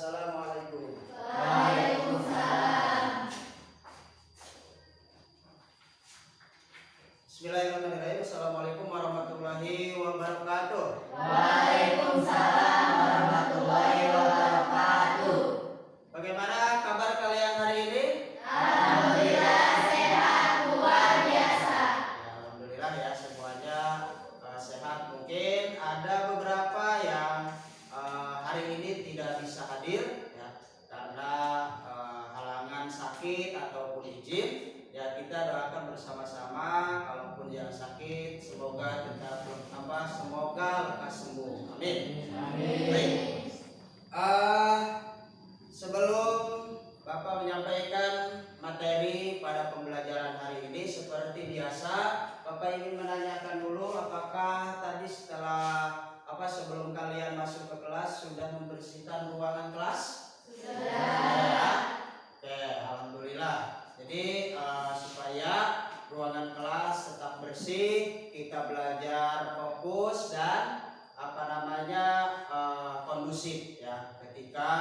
Assalamualaikum. Waalaikumsalam. Bismillahirrahmanirrahim. Assalamualaikum warahmatullahi wabarakatuh. Waalaikumsalam warahmatullahi wabarakatuh. Bagaimana kabar kalian hari ini? Alhamdulillah sehat luar biasa. Ya, alhamdulillah ya semuanya sehat. Mungkin ada beberapa yang hari ini tidak bisa hadir ya karena halangan sakit ataupun izin. Ya kita doakan bersama-sama, kalaupun yang sakit semoga tetap semoga lekas sembuh. Amin. Baik. Sebelum Bapak menyampaikan materi pada pembelajaran hari ini, seperti biasa Bapak ingin menanyakan dulu apakah tadi sebelum kalian masuk ke kelas sudah membersihkan ruangan kelas? Sudah. Oke, alhamdulillah. Jadi supaya ruangan kelas tetap bersih, kita belajar fokus dan kondusif ya. Ketika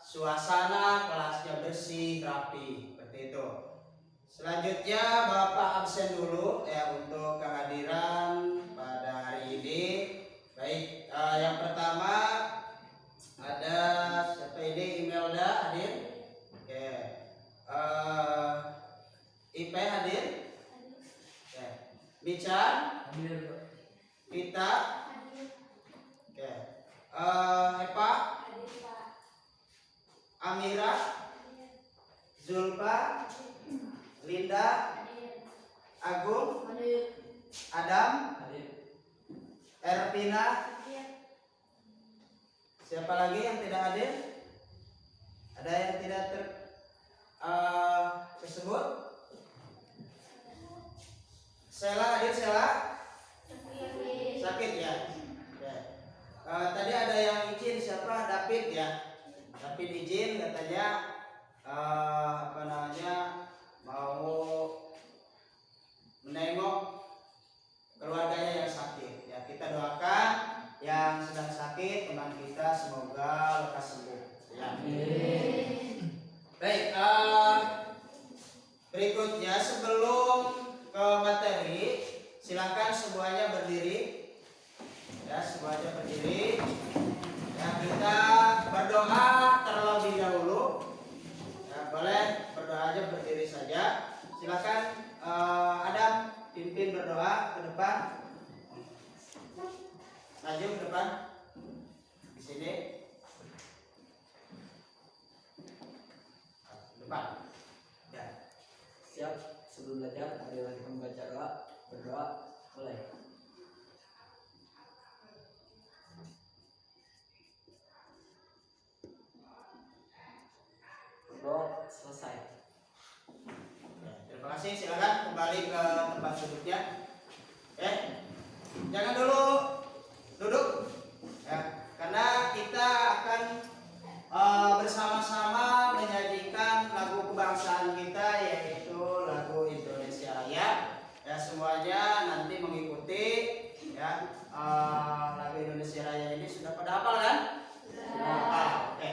suasana kelasnya bersih, rapi, seperti itu. Selanjutnya Bapak absen dulu ya untuk kehadiran pada hari ini. Baik, yang pertama ada siapa ini? Imelda hadir? Oke. IP hadir? Oke. Bican? Hadir. Kita? Oke. Epa? Amira? Zulfa? Linda? Agung? Adam? Hadir. Ervina? Siapa lagi yang tidak hadir? Ada yang tidak tersebut? Sela hadir, Sela? Sakit ya? Ya. Tadi ada yang izin, siapa? David ya? David izin katanya mau menengok keluarganya yang sakit. Ya kita doakan yang sedang sakit teman kita semoga lekas sembuh. Ya. Baik, berikutnya sebelum ke materi, silakan semuanya berdiri. Ya, semuanya berdiri. Ya, kita berdoa terlebih dahulu. Ya, boleh berdoa aja berdiri saja. Silakan Adam pimpin berdoa ke depan. Maju ke depan. Di sini. Depan. Ya. Siap. Sebelum belajar, marilah kita membaca doa. Berdoa. Mulai. Berdoa selesai. Ya, terima kasih. Silakan kembali ke tempat duduknya. Jangan dulu duduk. Ya, karena kita akan bersama-sama menyajikan lagu kebangsaan kita, yaitu lagu Indonesia Raya. Ya, semuanya nanti mengikuti ya. Lagu Indonesia Raya ini sudah pada hafal kan? Sudah. Oke.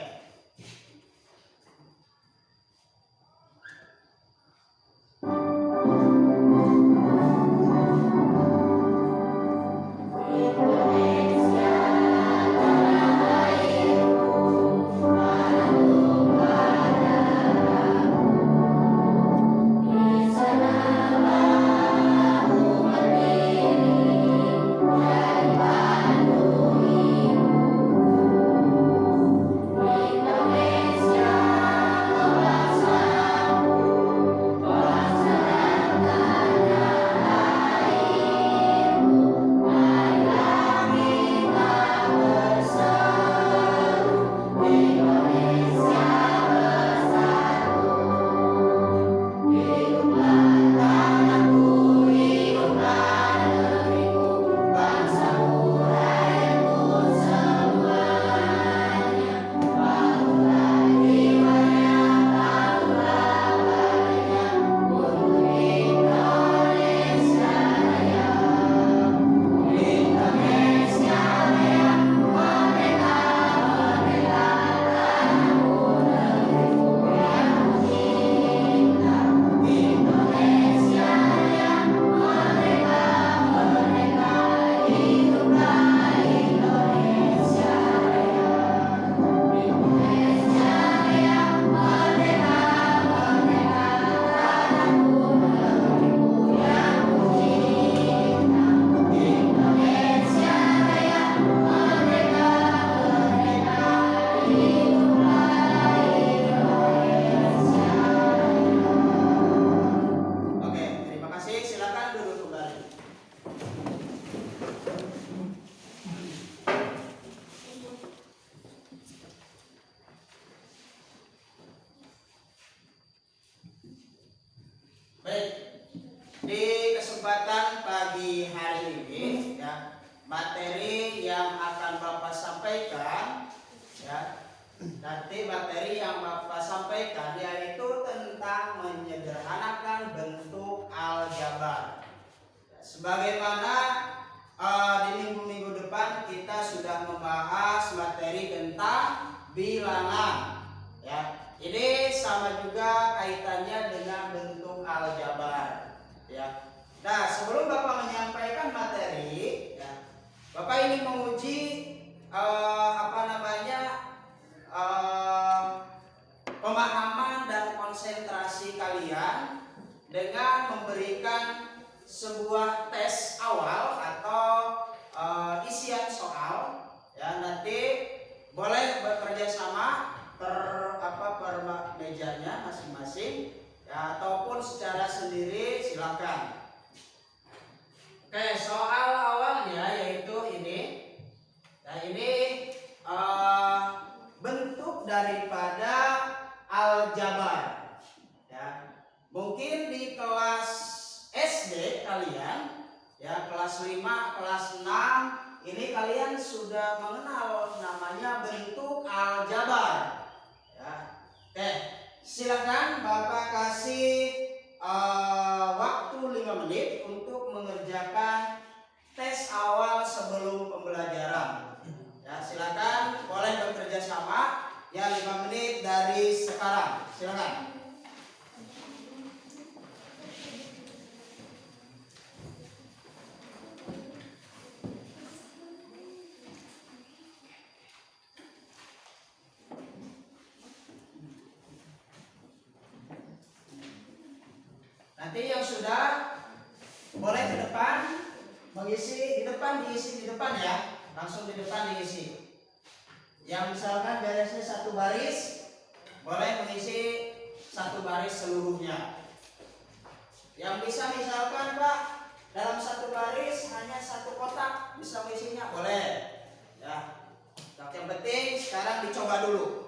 Nanti materi yang Bapak sampaikan yaitu tentang menyederhanakan bentuk aljabar. Sebagaimana di minggu-minggu depan kita sudah membahas materi tentang bilangan. Ya, ini sama juga kaitannya dengan bentuk aljabar. Ya. Nah, sebelum Bapak menyampaikan materi, ya, Bapak ingin menguji pemahaman dan konsentrasi kalian dengan memberikan sebuah tes awal atau isian soal. Ya, nanti boleh bekerja sama per mejanya masing-masing, ya, ataupun secara sendiri silakan. Oke, soal awalnya yaitu ini. Nah, ini bentuk daripada aljabar. Ya, mungkin di kelas SD kalian, ya, kelas 5, kelas 6, ini kalian sudah mengenal namanya bentuk aljabar. Ya. Oke, silakan Bapak kasih waktu 5 menit untuk mengerjakan tes awal sebelum pembelajaran. Ya, silakan boleh bekerja sama. Ya, 5 menit dari sekarang. Silakan. Nanti yang sudah boleh ke depan mengisi di depan, diisi di depan ya, langsung di depan diisi. Yang misalkan beresnya satu baris, boleh mengisi satu baris seluruhnya. Yang bisa misalkan Pak dalam satu baris hanya satu kotak bisa mengisinya, boleh. Ya, yang penting sekarang dicoba dulu.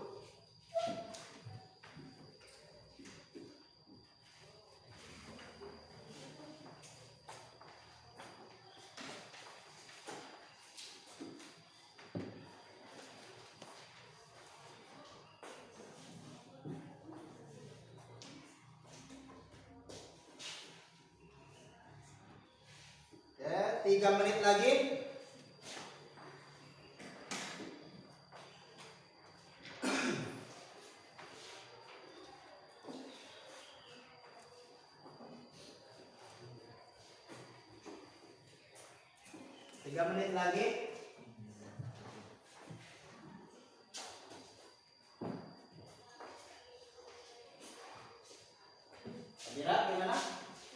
Ya, 3 menit lagi. Tiga menit lagi. Kira gimana?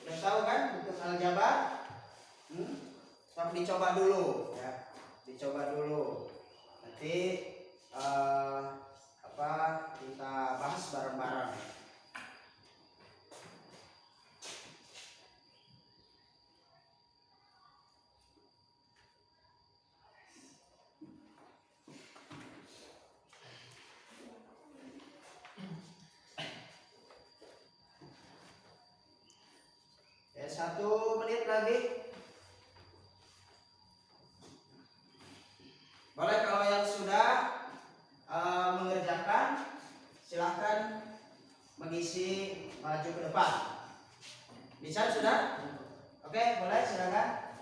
Udah tahu kan bentuk aljabar? Tapi dicoba dulu, ya. Dicoba dulu. Nanti kita bahas bareng-bareng. Ya, 1 menit lagi. Boleh kalau yang sudah mengerjakan silahkan mengisi maju ke depan. Bisa sudah? Oke, boleh silakan.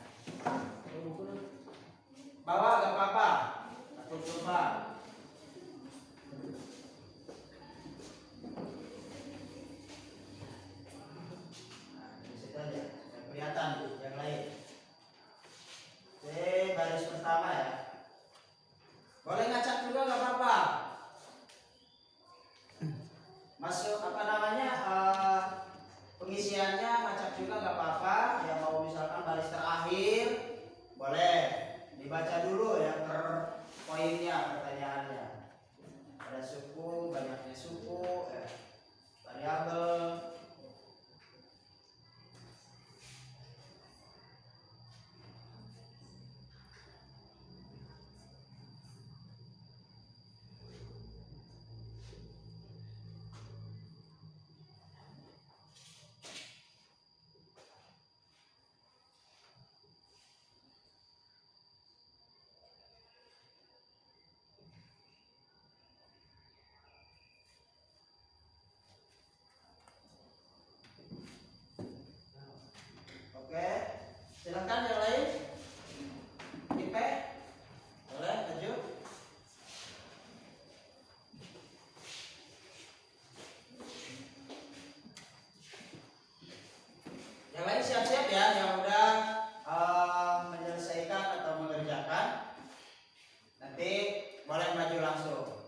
Bawa gak apa-apa. Atau coba. Nah, di situ aja. Yang kelihatan yang lain. Oke, baris pertama ya. Boleh ngacak juga nggak apa-apa. Masuk pengisiannya ngacak juga nggak apa-apa. Yang mau misalkan baris terakhir boleh dibaca dulu ya per poinnya pertanyaannya. langsung.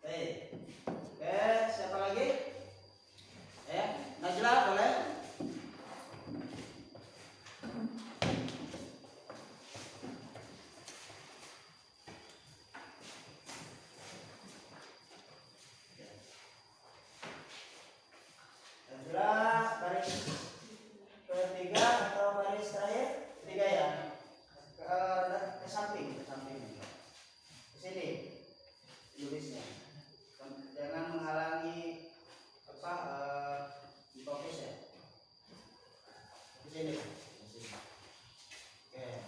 Oke, siapa lagi? Najla boleh? Najla baris ketiga atau baris terakhir? Ketiga ya. Ke samping, ke samping. Ke sini. Tulisnya. Jangan menghalangi apa di fokus ya. Di sini. Oke.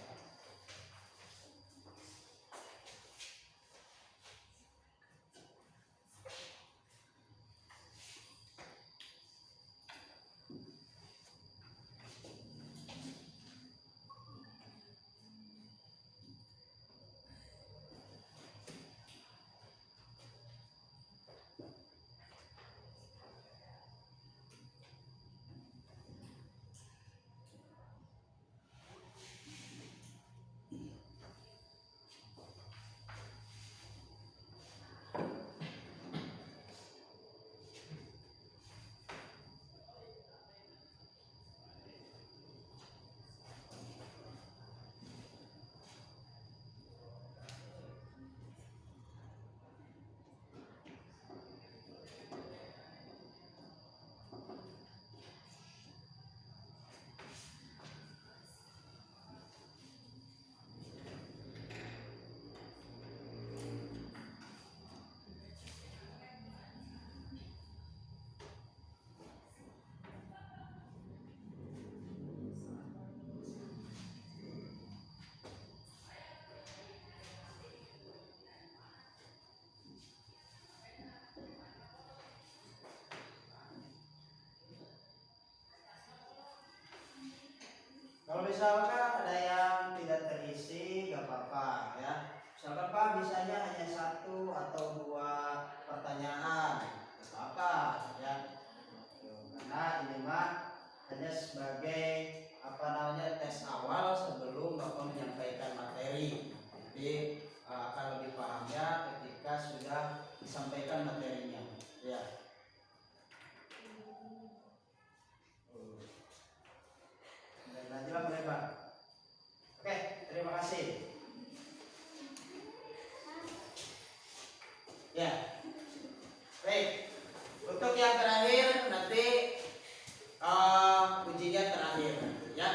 Kalau misalkan ada yang tidak terisi, gak apa-apa ya. Misalkan Pak bisanya hanya satu atau dua pertanyaan, gak apa-apa ya. Karena ini mah hanya sebagai apa namanya tes awal sebelum Bapak menyampaikan materi. Jadi akan lebih pahamnya ketika sudah disampaikan materinya. Ya. Najla boleh Pak. Oke, terima kasih. Ya, baik. Untuk yang terakhir nanti ujinya terakhir, ya.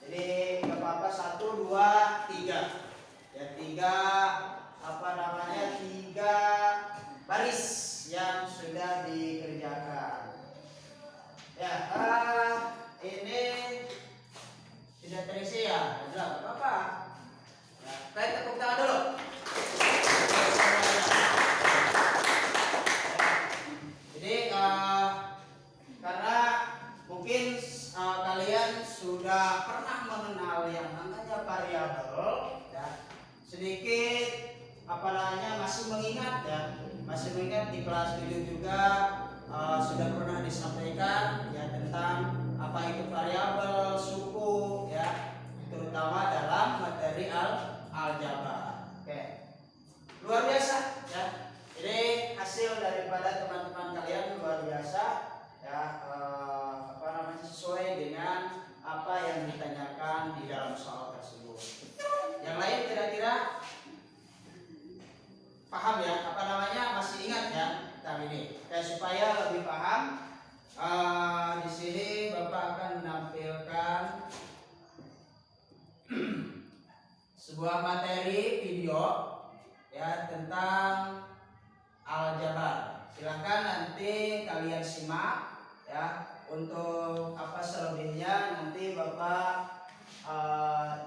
Jadi nggak apa-apa 1, 2, 3. Ya 3 apa namanya 3 baris yang sudah dikerjakan. Ya, ini tidak terisi ya, sudah apa-apa. Ya, baik tepuk tangan dulu. Jadi karena mungkin kalian sudah pernah mengenal yang namanya variabel, ya, sedikit apa namanya masih mengingat ya, masih mengingat di kelas 7 juga sudah pernah disampaikan ya tentang apa itu variabel, suku ya, terutama dalam materi aljabar. Oke. Luar biasa ya. Jadi hasil daripada teman-teman kalian luar biasa ya, apa namanya sesuai dengan apa yang ditanyakan di dalam soal tersebut. Yang lain kira-kira paham ya, apa namanya masih ingat ya tentang ini. Ya, supaya lebih paham, di sini Bapak akan menampilkan sebuah materi video ya. ya tentang aljabar. Silakan nanti kalian simak ya. Untuk selebihnya nanti Bapak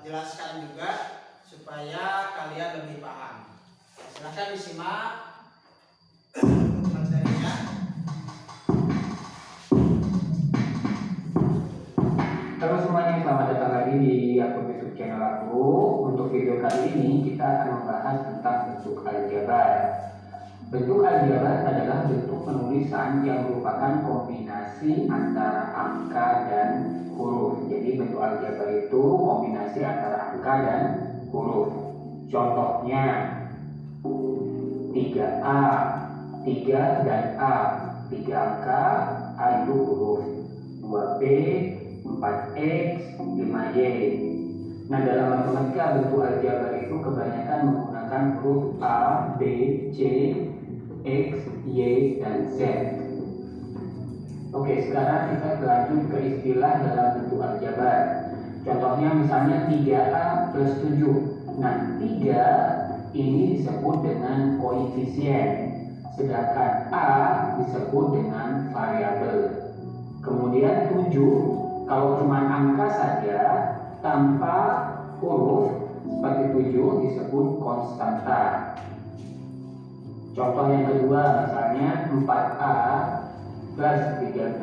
jelaskan juga supaya kalian lebih paham. Silakan disimak materinya. Halo semuanya, selamat datang lagi di akun YouTube channel aku. Untuk video kali ini kita akan membahas tentang bentuk aljabar. Bentuk aljabar adalah bentuk penulisan yang merupakan kombinasi antara angka dan huruf. Jadi bentuk aljabar itu kombinasi antara angka dan huruf. Contohnya 3A, 3 dan A, 3 angka, A itu huruf, 2B, 4X, 5Y. Nah, dalam matematika bentuk aljabar itu kebanyakan menggunakan huruf A, B, C, X, Y, dan Z. Oke, sekarang kita lanjut ke istilah dalam bentuk aljabar. Contohnya misalnya 3A plus 7. Nah, 3 ini disebut dengan koefisien, sedangkan A disebut dengan variabel. Kemudian 7, kalau cuma angka saja tanpa huruf seperti 7 disebut konstanta. Contoh yang kedua misalnya 4A plus 3B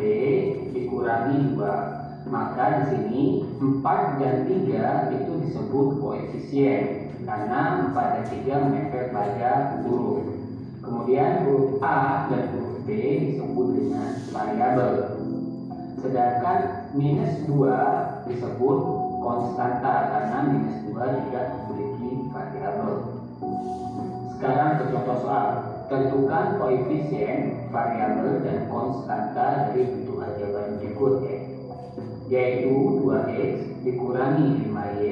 dikurangi 2. Maka di sini 4 dan 3 itu disebut koefisien karena 4 dan 3 menempel pada huruf. Kemudian huruf A dan huruf B disebut dengan variabel. Sedangkan minus 2 disebut konstanta karena minus 2 tidak memiliki variabel. Sekarang ke contoh soal. Tentukan koefisien, variabel, dan konstanta dari bentuk aljabar berikut ya. Yaitu 2X dikurangi 5Y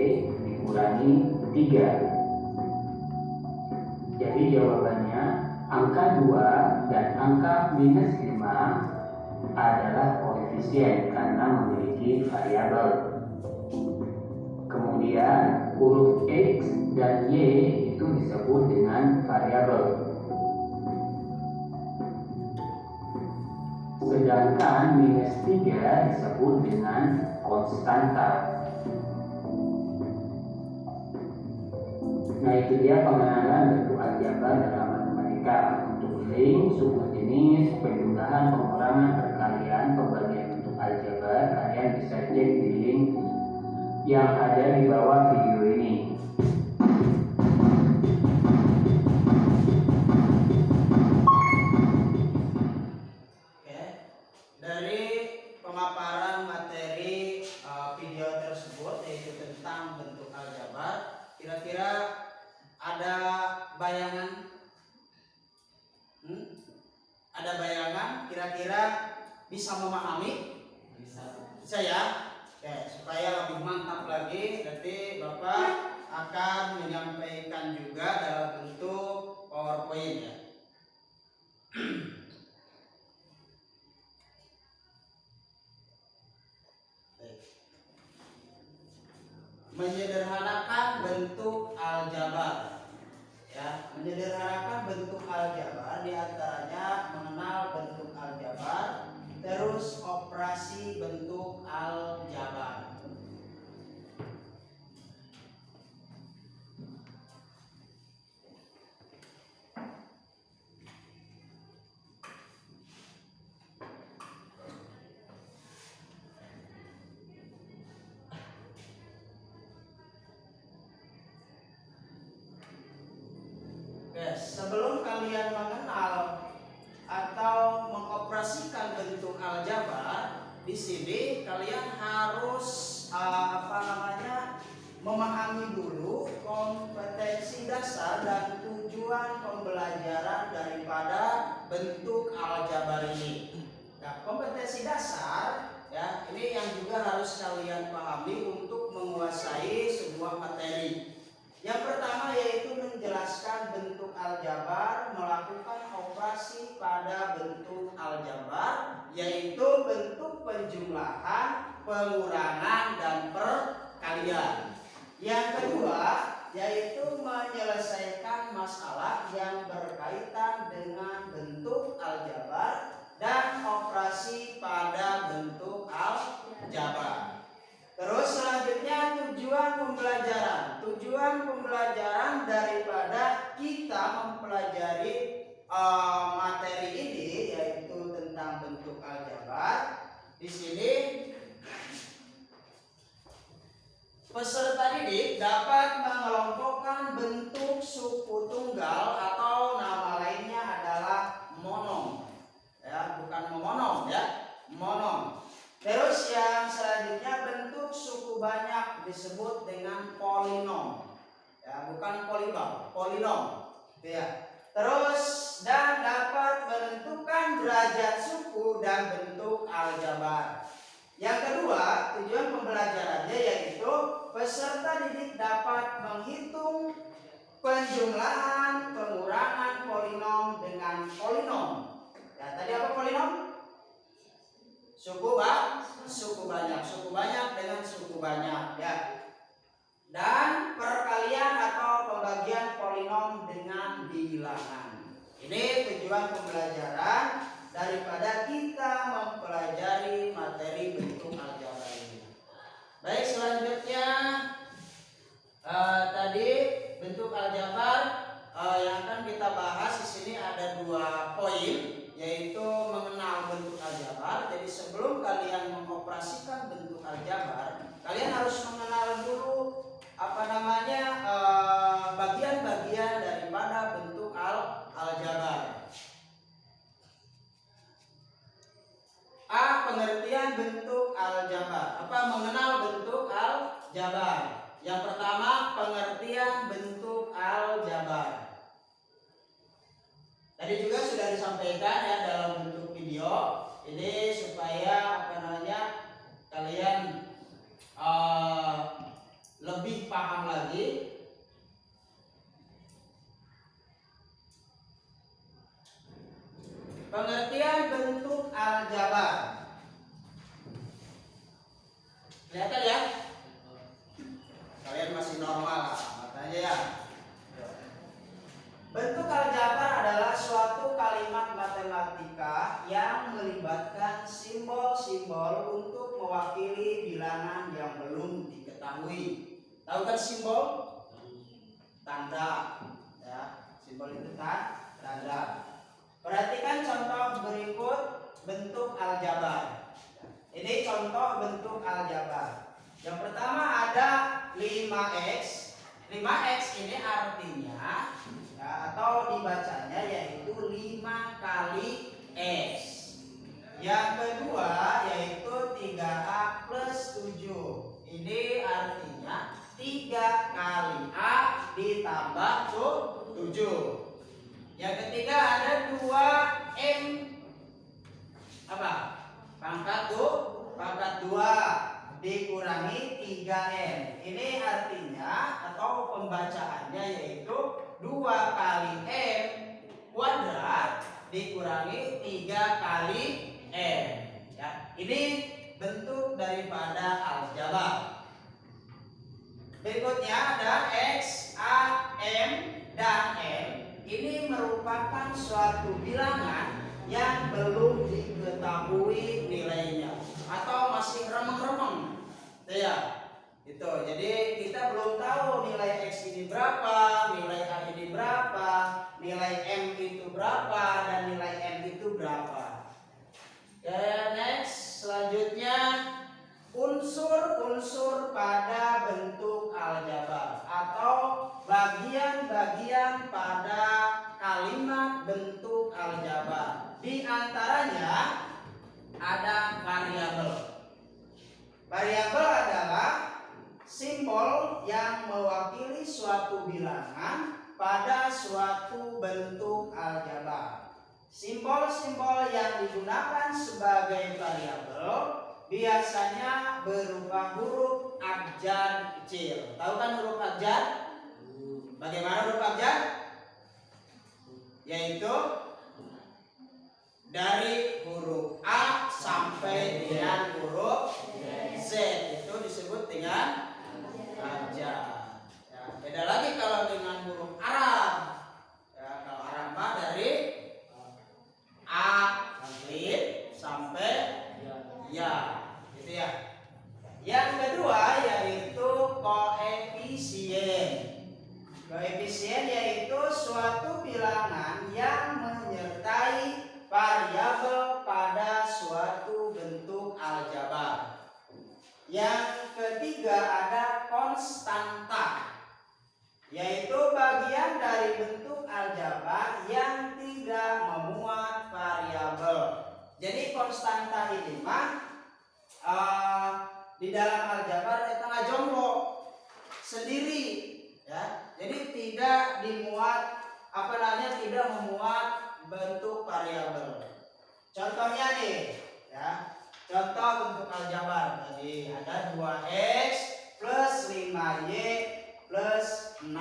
dikurangi 3. Jadi jawabannya angka 2 dan angka minus 5 adalah koefisien karena memiliki variabel. Kemudian huruf X dan Y itu disebut dengan variabel. Sedangkan minus 3 disebut dengan konstanta. Nah, itu dia pengenalan bentuk aljabar dalam matematika. Untuk link, suku jenis, penjumlahan, pengurangan, perkalian, pembagian bentuk aljabar, kalian bisa cek di link yang ada di bawah video ini. Oke. Dari pemaparan materi video tersebut yaitu tentang bentuk aljabar, kira-kira ada bayangan? Ada bayangan? Kira-kira bisa memahami? Bisa ya? Oke, supaya lebih mantap lagi, nanti Bapak akan menyampaikan juga dalam bentuk PowerPoint ya. Menyederhanakan bentuk aljabar. Ya, menyederhanakan bentuk aljabar diantaranya mengenal bentuk aljabar, terus operasi bentuk aljabar. Sebelum kalian mengenal atau mengoperasikan bentuk aljabar, di sini kalian harus memahami dulu kompetensi dasar dan tujuan pembelajaran daripada bentuk aljabar ini. Nah, kompetensi dasar ya, ini yang juga harus kalian pahami untuk menguasai sebuah materi. Yang pertama yaitu menjelaskan bentuk aljabar, melakukan operasi pada bentuk aljabar, yaitu bentuk penjumlahan, pengurangan, dan perkalian. Yang kedua yaitu menyelesaikan masalah yang berkaitan dengan bentuk aljabar dan operasi pada bentuk aljabar. Terus selanjutnya tujuan pembelajaran. Tujuan pembelajaran daripada kita mempelajari materi ini yaitu tentang bentuk aljabar. Di sini peserta didik dapat mengelompokkan bentuk suku tunggal atau nama lainnya adalah monom. Ya, bukan monom ya, monom. Terus yang selanjutnya bentuk suku banyak disebut dengan polinom. Ya, bukan polinom, polinom. Ya. Terus dan dapat menentukan derajat suku dan bentuk aljabar. Yang kedua, tujuan pembelajarannya yaitu peserta didik dapat menghitung penjumlahan pengurangan polinom dengan polinom. Ya, tadi apa polinom? Suku banyak, suku banyak dengan suku banyak, ya. Dan perkalian atau pembagian polinom dengan bilangan. Ini tujuan pembelajaran daripada kita mempelajari materi bentuk aljabar ini. Baik, selanjutnya tadi bentuk aljabar yang akan kita bahas di sini ada 2 poin, yaitu mengenal bentuk aljabar. Jadi sebelum kalian mengoperasikan bentuk aljabar, kalian harus mengenal dulu bagian-bagian daripada bentuk aljabar. A. Pengertian bentuk aljabar. Mengenal bentuk aljabar. Yang pertama, pengertian bentuk aljabar. Tadi juga sudah disampaikan ya dalam bentuk video. Ini supaya kalian lebih paham lagi. Pengertian bentuk aljabar. Kelihatan ya? Kalian masih normal matanya ya. Bentuk aljabar adalah suatu kalimat matematika yang melibatkan simbol-simbol untuk mewakili bilangan yang belum diketahui. Tahu kan simbol? Tanda. Ya, simbol itu tanda. Perhatikan contoh berikut bentuk aljabar. Ini contoh bentuk aljabar. Yang pertama ada 5x. 5x ini artinya ya, atau dibacanya yaitu 5 kali x. Yang kedua yaitu 3a plus 7. Ini artinya 3 kali a ditambah 7. Yang ketiga ada 2m pangkat 2 dikurangi 3m. Ini artinya atau pembacaannya yaitu 2 kali m kuadrat dikurangi 3 kali m. Ya, ini bentuk daripada aljabar. Berikutnya ada x, a, m, dan m. Ini merupakan suatu bilangan yang belum diketahui nilainya atau masih remeng-remeng. Ya, itu. Jadi kita belum tahu nilai x ini berapa, nilai a ini berapa, nilai m itu berapa, dan nilai n itu berapa. Ya, next. Selanjutnya unsur-unsur pada bentuk aljabar atau bagian-bagian pada kalimat bentuk aljabar. Di antaranya ada variabel. Variabel adalah simbol yang mewakili suatu bilangan pada suatu bentuk aljabar. Simbol-simbol yang digunakan sebagai variabel biasanya berupa huruf abjad kecil. Tahu kan huruf abjad? Bagaimana huruf abjad? Yaitu dari huruf A sampai dengan huruf Z, itu disebut dengan abjad. Ya, beda lagi aljabar yang tidak memuat variabel. Jadi konstanta ini mah di dalam aljabar tengah jomblo sendiri ya. Jadi tidak dimuat tidak memuat bentuk variabel. Contohnya nih ya. Contoh bentuk aljabar tadi ada 2x plus 5y plus 6.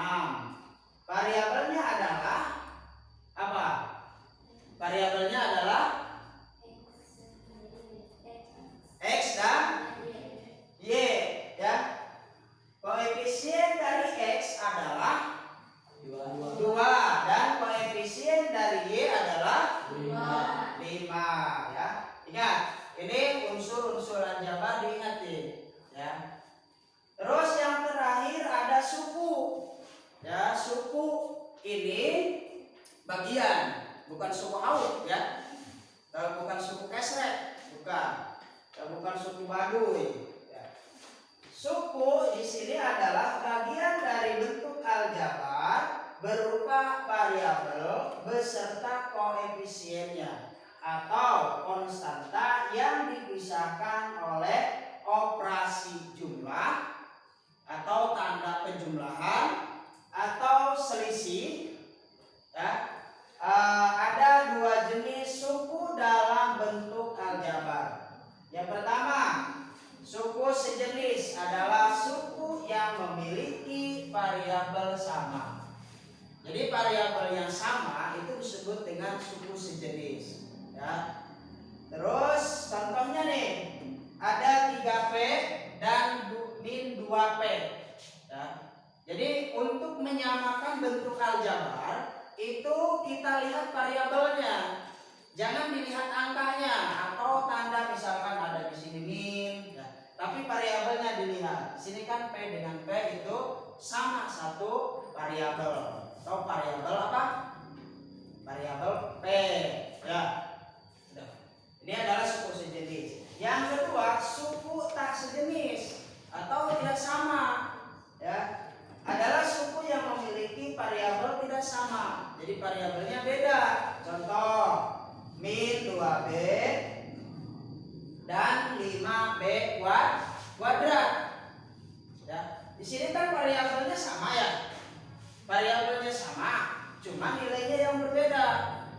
Variabelnya adalah apa? Variabelnya adalah x dan y ya. Koefisien dari x adalah 2 dan koefisien dari y adalah 5 ya. Ingat, ini unsur-unsur aljabar diingatin ya. Terus yang terakhir ada suku. Ya, suku ini bagian, bukan suku haut ya. Bukan suku kesrek, bukan suku Baduy. Ya. Suku di sini adalah bagian dari bentuk aljabar berupa variabel beserta koefisiennya atau konstanta yang dipisahkan oleh operasi jumlah atau tanda penjumlahan atau selisih ya. Ada 2 jenis suku dalam bentuk aljabar. Yang pertama, suku sejenis adalah suku yang memiliki variabel sama. Jadi variabel yang sama itu disebut dengan suku sejenis ya. Terus contohnya nih, ada 3p dan min 2p ya. Jadi untuk menyamakan bentuk aljabar itu kita lihat variabelnya. Jangan dilihat angkanya atau tanda misalkan ada di sini min ya. Tapi variabelnya dilihat. Di sini kan p dengan p itu sama satu variabel. Atau variabel apa? Variabel p ya. Ini adalah suku sejenis. Yang kedua, suku tak sejenis atau tidak sama ya. Adalah suku yang memiliki variabel tidak sama. Jadi variabelnya beda. Contoh, min 2b dan 5b kuadrat. Ya, di sini kan variabelnya sama ya. Variabelnya sama, cuma nilainya yang berbeda.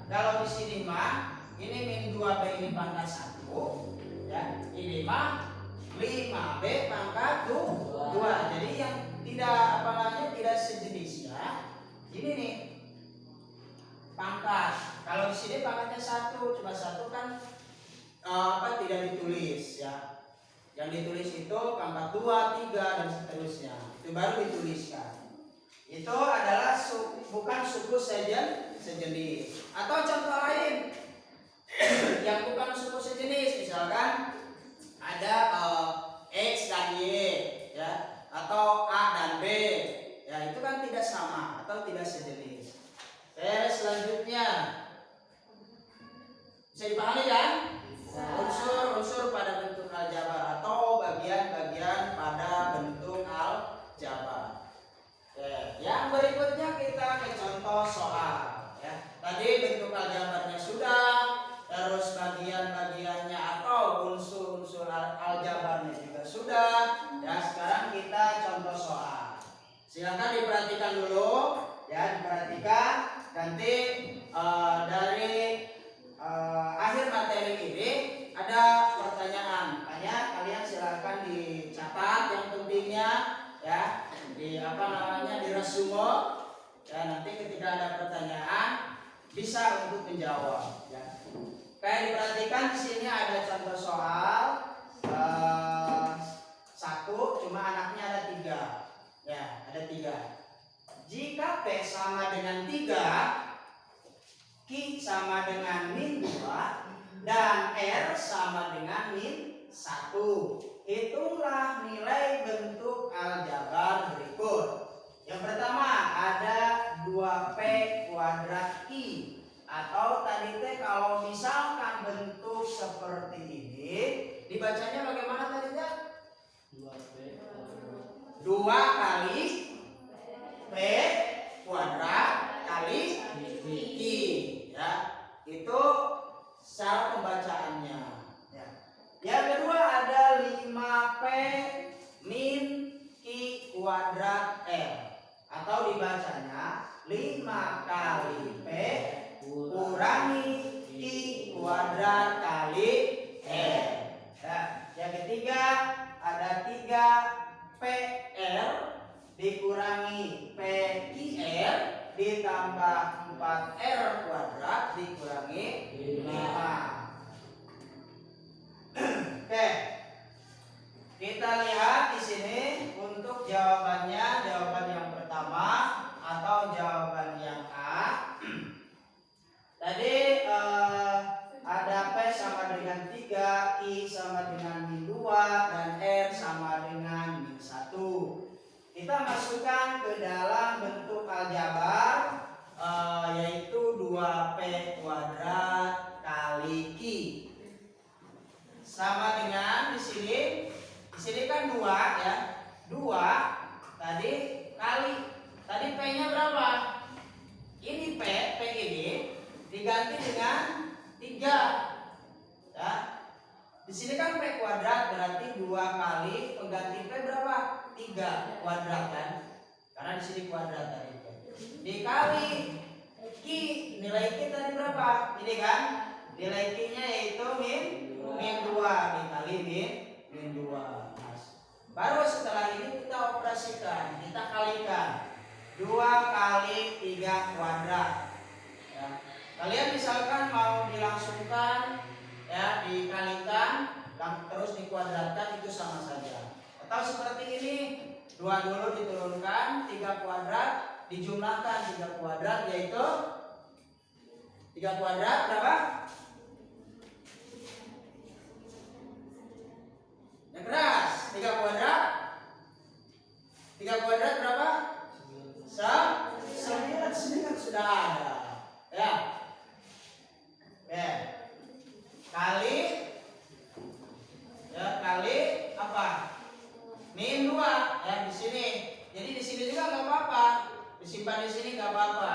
Kalau di sini mah ini min 2b ini pangkat 1 ya. Ini mah 5b pangkat 2. Jadi yang tidak sejenis ya. Ini nih pangkat. Kalau di sini pangkatnya 1, cuma 1 kan tidak ditulis ya. Yang ditulis itu pangkat 2, 3 dan seterusnya. Itu baru dituliskan. Itu adalah bukan suku sejenis. Atau contoh lain yang bukan suku sejenis, misalkan ada x dan y ya, atau a dan b ya, itu kan tidak sama atau tidak sejenis. Selanjutnya bisa dipahami kan? Unsur-unsur pada bentuk aljabar atau bagian-bagian pada bentuk aljabar. Yang berikutnya kita ke contoh soal ya. Tadi bentuk aljabarnya sudah, terus bagian-bagiannya atau unsur-unsur aljabarnya juga sudah. Ya, sekarang kita contoh soal. Silakan diperhatikan dulu ya, diperhatikan. Nanti dari akhir materi ini ada pertanyaan. Makanya kalian silakan dicatat yang pentingnya ya, di resume ya. Nanti ketika ada pertanyaan bisa untuk menjawab ya. Kayak diperhatikan di sini ada contoh soal 1, cuma anaknya ada 3 ya, ada 3. Jika P sama dengan 3, Q sama dengan min 2 dan R sama dengan min 1, hitunglah nilai bentuk aljabar berikut. Yang pertama ada 2p kuadrat I, atau tadi teh kalau misalkan bentuk seperti ini dibacanya bagaimana tadinya? 2 kali p kuadrat kali I Itu cara pembacaannya. Ya. Yang kedua ada 5P min Q kuadrat R. Atau dibacanya 5 kali P kurangi Q kuadrat kali R. Ya. Yang ketiga ada 3 PR dikurangi PQR ditambah 4R kuadrat dikurangi 5. Oke. Kita lihat di sini untuk jawabannya, jawaban yang pertama atau jawaban yang A. Tadi ada P sama dengan 3, I sama dengan min 2, dan R sama dengan min 1. Kita masukkan ke dalam bentuk aljabar, yaitu 2P kuadrat kali Q. Sama dengan di sini kan 2 ya. 2 tadi kali. Tadi P-nya berapa? Ini P ini diganti dengan 3. Ya. Di sini kan P kuadrat berarti 2 kali pengganti P berapa? 3 kuadrat kan? Karena di sini kuadrat tadi P. Dikali Q, nilai Q tadi berapa? Ini kan? Nilai Q-nya yaitu min 2 dikali min 2. Baru setelah ini kita operasikan, kita kalikan 2 kali 3 kuadrat. Ya. Kalian misalkan mau dilangsungkan, ya, dikalikan, terus dikuadratkan, itu sama saja. Atau seperti ini, 2 dulu diturunkan, 3 kuadrat dijumlahkan 3 kuadrat, yaitu 3 kuadrat berapa? Yang keras, 3 kuadrat. 3 kuadrat berapa? 9. Sini kan sudah ada. Ya. Kali apa? Min 2 ya di sini. Jadi di sini juga nggak apa-apa. Disimpan di sini nggak apa-apa.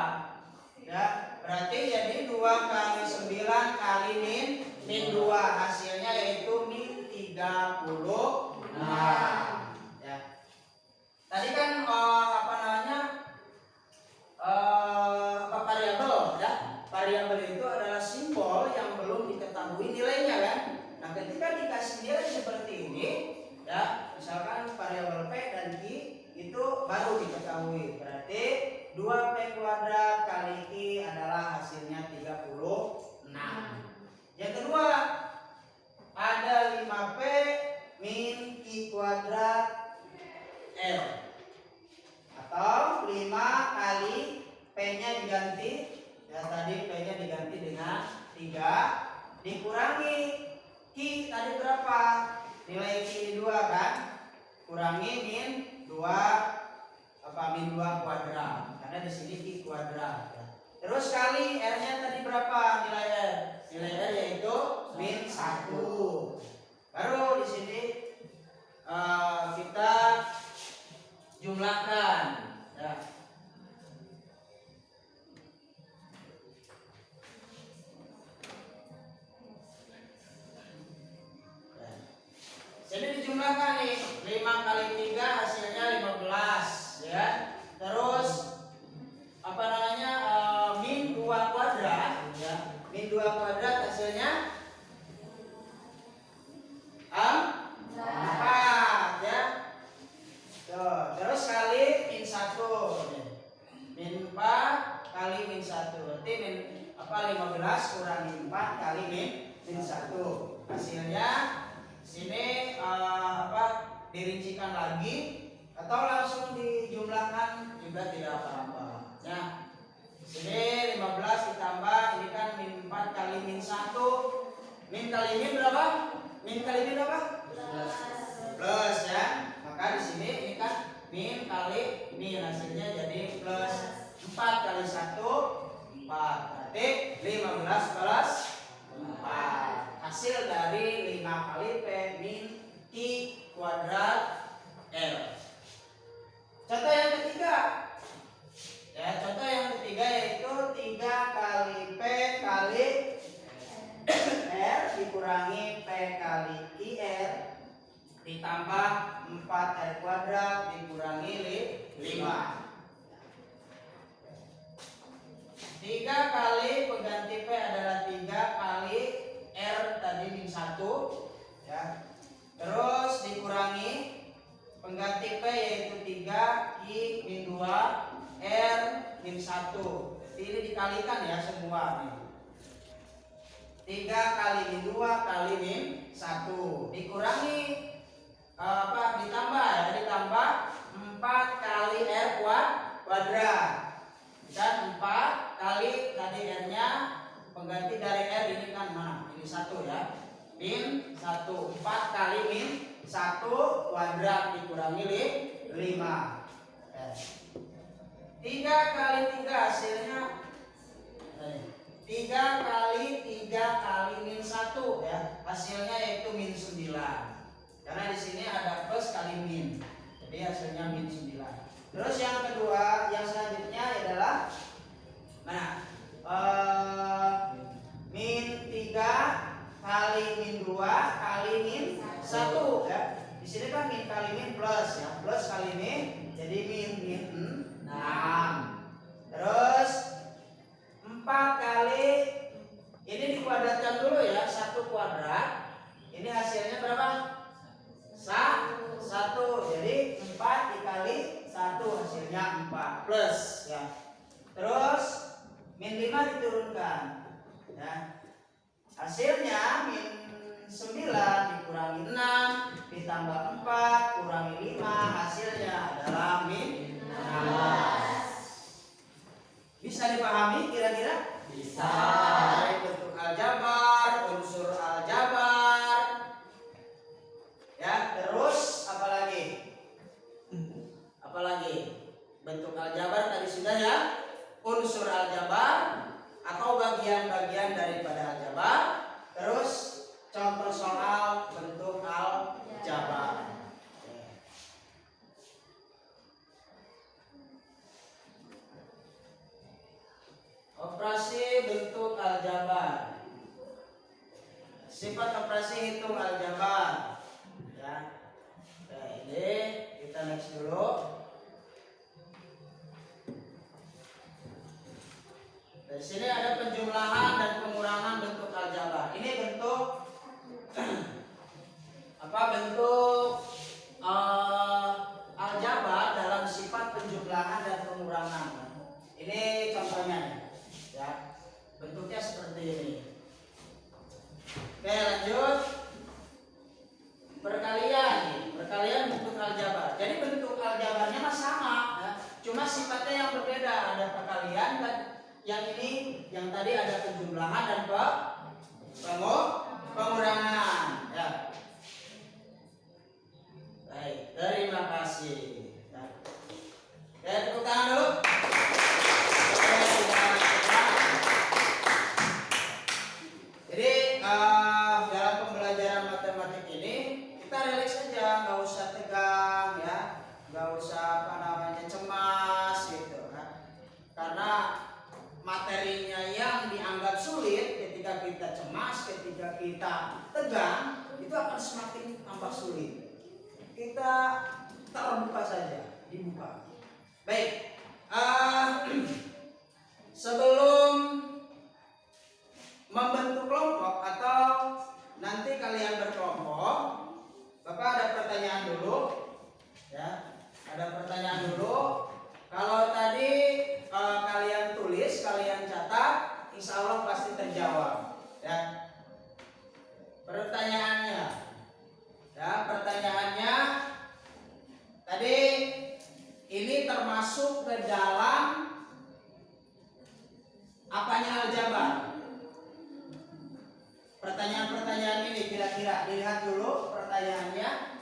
Ya, berarti jadi 2 kali 9 kali min 2, hasilnya yaitu min 36. Ya. Tadi kan variabel ya. Variabel itu adalah simbol yang belum diketahui nilainya kan. Nah, ketika dikasih nilai seperti ini ya, misalkan variabel P dan Q itu baru diketahui. Berarti 2P kuadrat kali Q adalah hasilnya 36. Yang kedua ada 5P min Q kuadrat R. Atau 5 kali P-nya diganti, ya tadi P-nya diganti dengan 3 dikurangi Q tadi berapa? Nilai Q ini 2 kan? Kurangi min 2 kuadrat. Karena di sini Q kuadrat ya. Terus kali R-nya tadi berapa nilai R? Nilai R yaitu min 1. Baru di sini kita jumlahkan ya. Jadi dijumlahkan nih 5 kali 3 hasilnya 15 ya. Terus min 2 kuadrat ya. Min 2 kuadrat hasilnya 4 ya. Tuh, terus kali min 1 nih. Min 4 kali min 1 berarti 15 kurangi 4 kali min 1. Hasilnya sini dirincikan lagi atau langsung dijumlahkan juga tidak apa-apa. Nah, sini 15 ditambah ini kan min 4 kali min 1. Min kali min berapa? Min kali min apa? Plus ya. Maka di sini ini kan min kali min, hasilnya jadi plus 4 kali 1 4. Berarti 15 plus 4. Hasil dari 5 kali P min Q kuadrat R. Contoh yang ketiga. Ya, contoh yang ketiga yaitu 3 kali P kali dikurangi P kali IR ditambah 4R kuadrat dikurangi 5. 3 kali pengganti P adalah 3 kali R tadi min 1 ya. Terus dikurangi pengganti P yaitu 3 I min 2 R min 1. Jadi ini dikalikan ya semua nih. 3 kali min 2 kali min 1 dikurangi ditambah ya, ditambah 4 kali R kuadrat dan 4 kali tadi R nya pengganti dari R ini kan mana? Ini 1 ya. Min 1 4 kali min 1 kuadrat dikurangi 5. 3 kali 3 hasilnya 3 kali 3 kali min 1 ya. Hasilnya yaitu min 9. Karena di sini ada plus kali min. Jadi hasilnya min 9. Terus yang kedua, yang selanjutnya adalah mana? Min 3 kali min 2 kali min 1 ya. Di sini kan min kali min plus ya. Plus kali min jadi min 6. Terus 4 kali ini dikuadratkan dulu ya, 1 kuadrat. Ini hasilnya berapa? 1. Jadi 4 dikali 1 hasilnya 4 plus ya. Terus min 5 diturunkan ya. Hasilnya min 9 dikurangi 6 ditambah 4 kurangi 5 hasilnya adalah min 16. Bisa dipahami kira-kira? Bisa. Dari bentuk aljabar, unsur aljabar. Ya, terus apalagi? Apalagi? Bentuk aljabar tadi sudah ya. Unsur aljabar atau bagian-bagian daripada aljabar. Terus contoh soal bentuk aljabar. Operasi bentuk aljabar. Sifat operasi hitung aljabar. Ya. Nah, ini kita next dulu. Di sini ada penjumlahan dan pengurangan bentuk aljabar. Ini bentuk bentuk aljabar dalam sifat penjumlahan dan pengurangan. Ini contohnya nih. Ya, bentuknya seperti ini. Oke, lanjut. Perkalian bentuk aljabar. Jadi bentuk aljabarnya mah sama, ya. Cuma sifatnya yang berbeda. Ada perkalian dan yang ini, yang tadi ada penjumlahan dan pengurangan. Ya. Baik, terima kasih. Ya. Oke, tepuk tangan dulu. Jadi dalam pembelajaran matematik ini kita relax aja, nggak usah tegang ya, nggak usah cemas gitu kan. Karena materinya yang dianggap sulit ketika kita cemas, ketika kita tegang itu akan semakin tambah sulit. Kita terbuka saja, dibuka. Baik, sebelum membentuk kelompok atau nanti kalian berkelompok, Bapak ada pertanyaan dulu, ya, ada pertanyaan dulu. Kalau tadi kalian tulis, kalian catat, insya Allah pasti terjawab, ya. Pertanyaannya, ya, pertanyaannya tadi ini termasuk ke dalam apanya aljabar? Pertanyaan-pertanyaan ini kira-kira dilihat dulu pertanyaannya.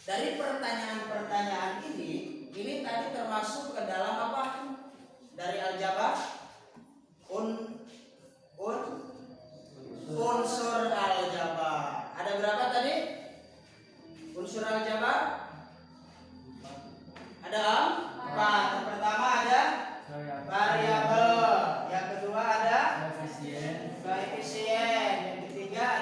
Dari pertanyaan-pertanyaan ini tadi termasuk ke dalam apa? Dari aljabar? Unsur aljabar. Ada berapa tadi? Unsur aljabar? Ada 4. Yang pertama ada variabel. Yang kedua ada koefisien. Yang ketiga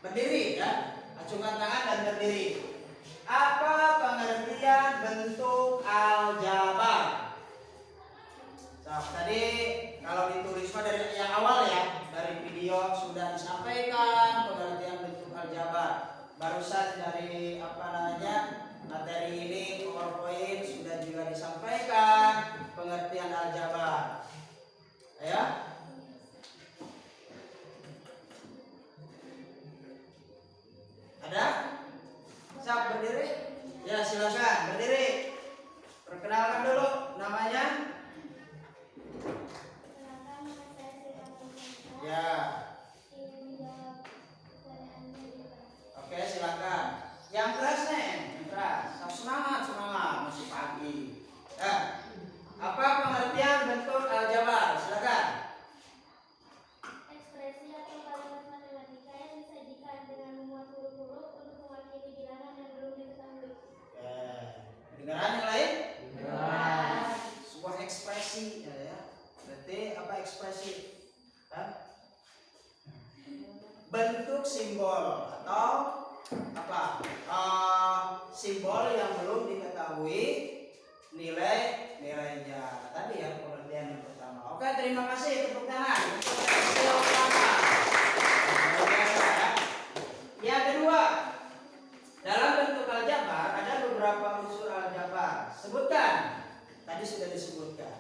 berdiri ya, acungkan tangan dan berdiri. Apa pengertian bentuk aljabar? Tadi kalau ditulis dari yang awal ya, dari video sudah disampaikan pengertian bentuk aljabar. Barusan dari materi ini PowerPoint sudah juga disampaikan pengertian aljabar. Ya. Ada? Siap berdiri? Ya silakan berdiri. Perkenalkan dulu namanya. Ya. Oke silakan. Yang keras nih, yang keras. Semangat masih pagi. Ya. Apa pengertian bentuk aljabar? Silakan. Ekspresi atau kalimat matematika yang disajikan dengan memuat huruf-huruf untuk mewakili bilangan yang belum diketahui. Kedengaran yang lain? Kedengaran. Sebuah ekspresi ya. Berarti apa ekspresi? Hah? Bentuk simbol atau apa? Simbol yang belum diketahui nilainya. Tadi ya pengertian yang pertama. Oke, terima kasih, tepuk tangan untuk ekspresi yang pertama. Luar biasa ya. Yang kedua, dalam bentuk aljabar ada beberapa unsur aljabar. Sebutkan. Tadi sudah disebutkan.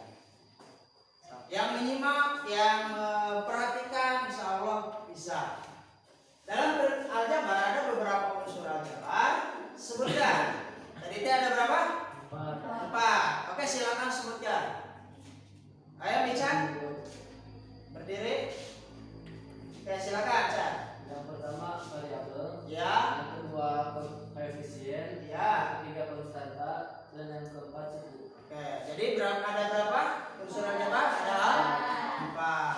Yang menyimak, yang memperhatikan, insya Allah bisa. Dalam aljabar ada beberapa unsur aljabar. Sebutkan. Tadi itu ada berapa? 4. Oke, silakan sebutkan. Ayo Mican, berdiri. Oke, silakan Chan. Yang pertama variabel, Ya. yang kedua koefisien, Ya. yang ketiga konstanta, dan yang keempat suku. Oke, jadi ada berapa unsur aljabar? Ada 4.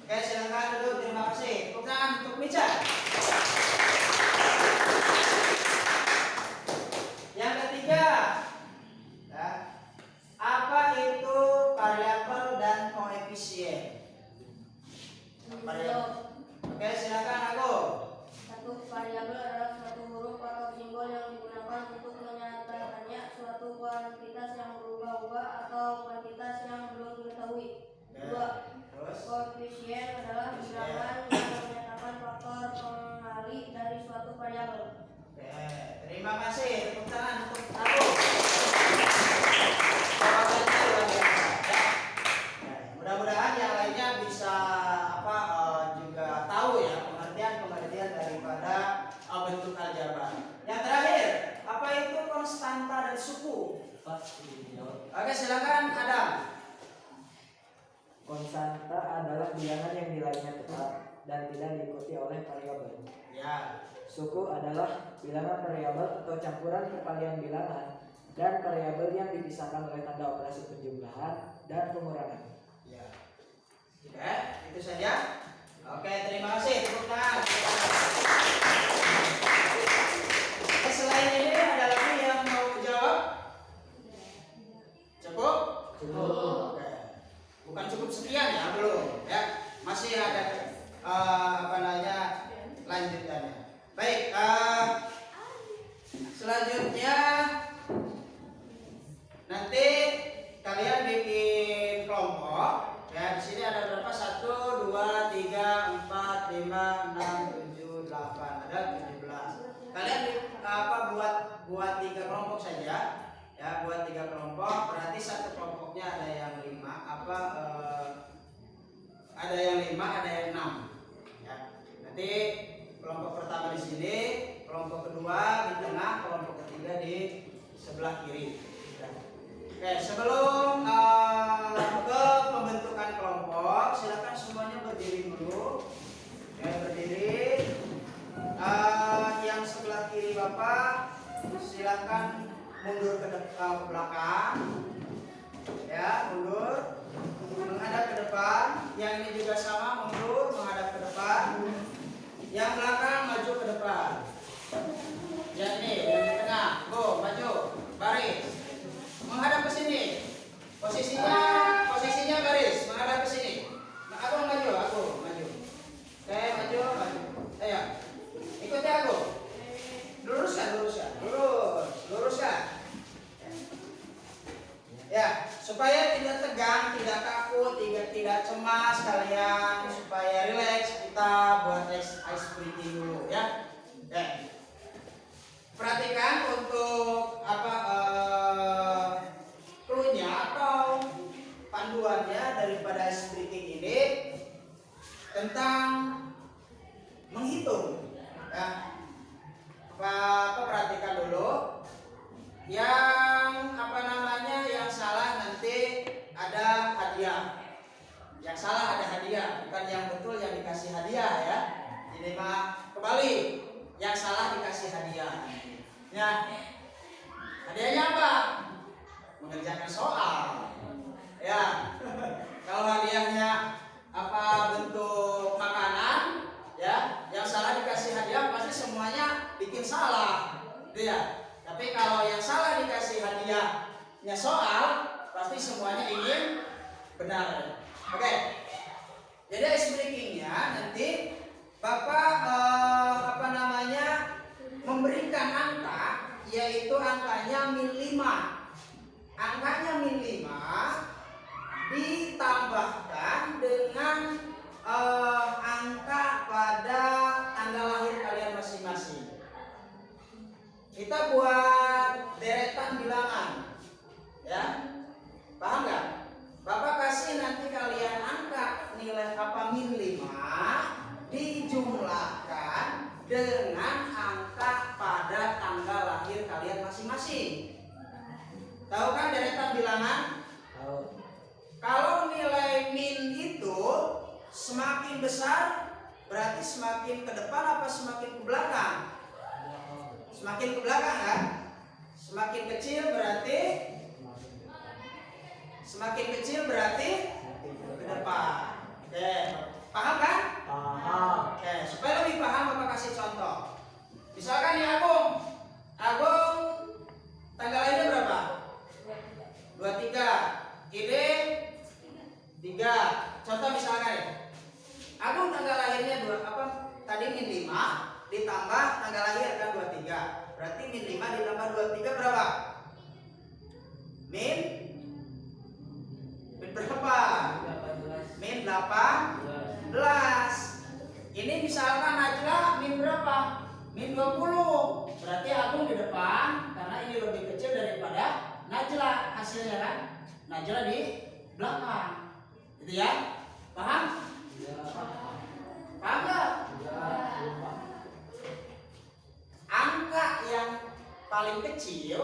Oke, silakan duduk. Terima kasih. Tepuk tangan untuk Mican. Yang ketiga, ya, apa itu variabel dan koefisien? Variabel. Oke, silakan aku. Satu variabel adalah suatu huruf atau simbol yang digunakan untuk menyatakannya suatu kuantitas yang berubah-ubah atau kuantitas yang belum diketahui. Dua, Terus. koefisien adalah bilangan yang menyatakan faktor pengali dari suatu variabel. Oke, terima kasih. Tepuk tangan untuk aku. Jawabannya luar biasa. Ya. Mudah-mudahan yang lainnya bisa juga tahu ya pengertian daripada bentuk aljabar. Yang terakhir, apa itu konstanta dan suku? Oke, silakan Adam. Konstanta adalah bilangan yang nilainya tetap dan tidak diikuti oleh variabel. Ya. Suku adalah bilangan variabel atau campuran perkalian bilangan dan variabel yang dipisahkan oleh tanda operasi penjumlahan dan pengurangan. Ya. Oke, itu saja. Oke, terima kasih. Tepuk tangan. Selain ini ada lagi yang mau jawab? Cukup? Cukup. Oke. Bukan cukup sekian ya, belum ya. Masih ada lanjutannya. Baik, selanjutnya nanti kalian bikin kelompok ya. Di sini ada berapa? 1, 2, 3, 4, 5, 6, 7, 8. Ada 17. Kalian buat 3 kelompok saja ya. Buat 3 kelompok, berarti satu kelompoknya ada yang 5 ada yang 5, ada yang 6 ya. Nanti kelompok pertama di sini, kelompok kedua di tengah, kelompok ketiga di sebelah kiri. Oke, sebelum ke pembentukan kelompok, silakan semuanya berdiri dulu. Oke, berdiri. Yang sebelah kiri Bapak, silakan mundur ke belakang. Ya, mundur. Menghadap ke depan. Yang ini juga sama, mundur, menghadap ke depan. Yang belakang maju ke depan. Yang ini, yang di tengah, go, maju, baris. Menghadap ke sini. Posisinya baris, menghadap ke sini. Nah, aku maju. Oke, maju. Ayo. perhatikan dulu. Yang yang salah nanti ada hadiah. Yang salah ada hadiah, bukan yang betul yang dikasih hadiah ya. Jadi mah kembali, yang salah dikasih hadiah. Ya, hadiahnya apa? Mengerjakan soal. Ya, kalau hadiahnya bentuk makanan, ya, yang salah dikasih hadiah pasti semuanya bikin salah, gitu ya. Tapi kalau yang salah dikasih hadiahnya soal, pasti semuanya ingin benar. Oke. Jadi ice breakingnya nanti Bapak memberikan angka, yaitu angkanya -5. Angkanya -5 ditambahkan dengan angka pada tanggal lahir kalian masing-masing. Kita buat deretan bilangan, ya, paham nggak? Bapak kasih nanti kalian angka nilai -5 dijumlahkan dengan angka pada tanggal lahir kalian masing-masing. Tahu kan deretan bilangan? Tahu. Kalau nilai min itu semakin besar, berarti semakin ke depan apa semakin ke belakang? Semakin ke belakang kan? Semakin kecil berarti ke depan. Oke, paham kan? Paham. Oke, supaya lebih paham Bapak kasih contoh. Misalkan nih Agung tanggal lahirnya berapa? 23. Ini 3. Contoh misalkan ya. Agung tanggal lahirnya tadi -5 ditambah tanggal lahir kan 23. Berarti -5 ditambah 23 berapa? Min berapa? Min 18. Ini misalkan Najla min berapa? Min 20. Berarti Agung di depan karena ini lebih kecil daripada Najla hasilnya kan? Najla di belakang. Gitu ya? Paham? Paham nggak? Angka yang paling kecil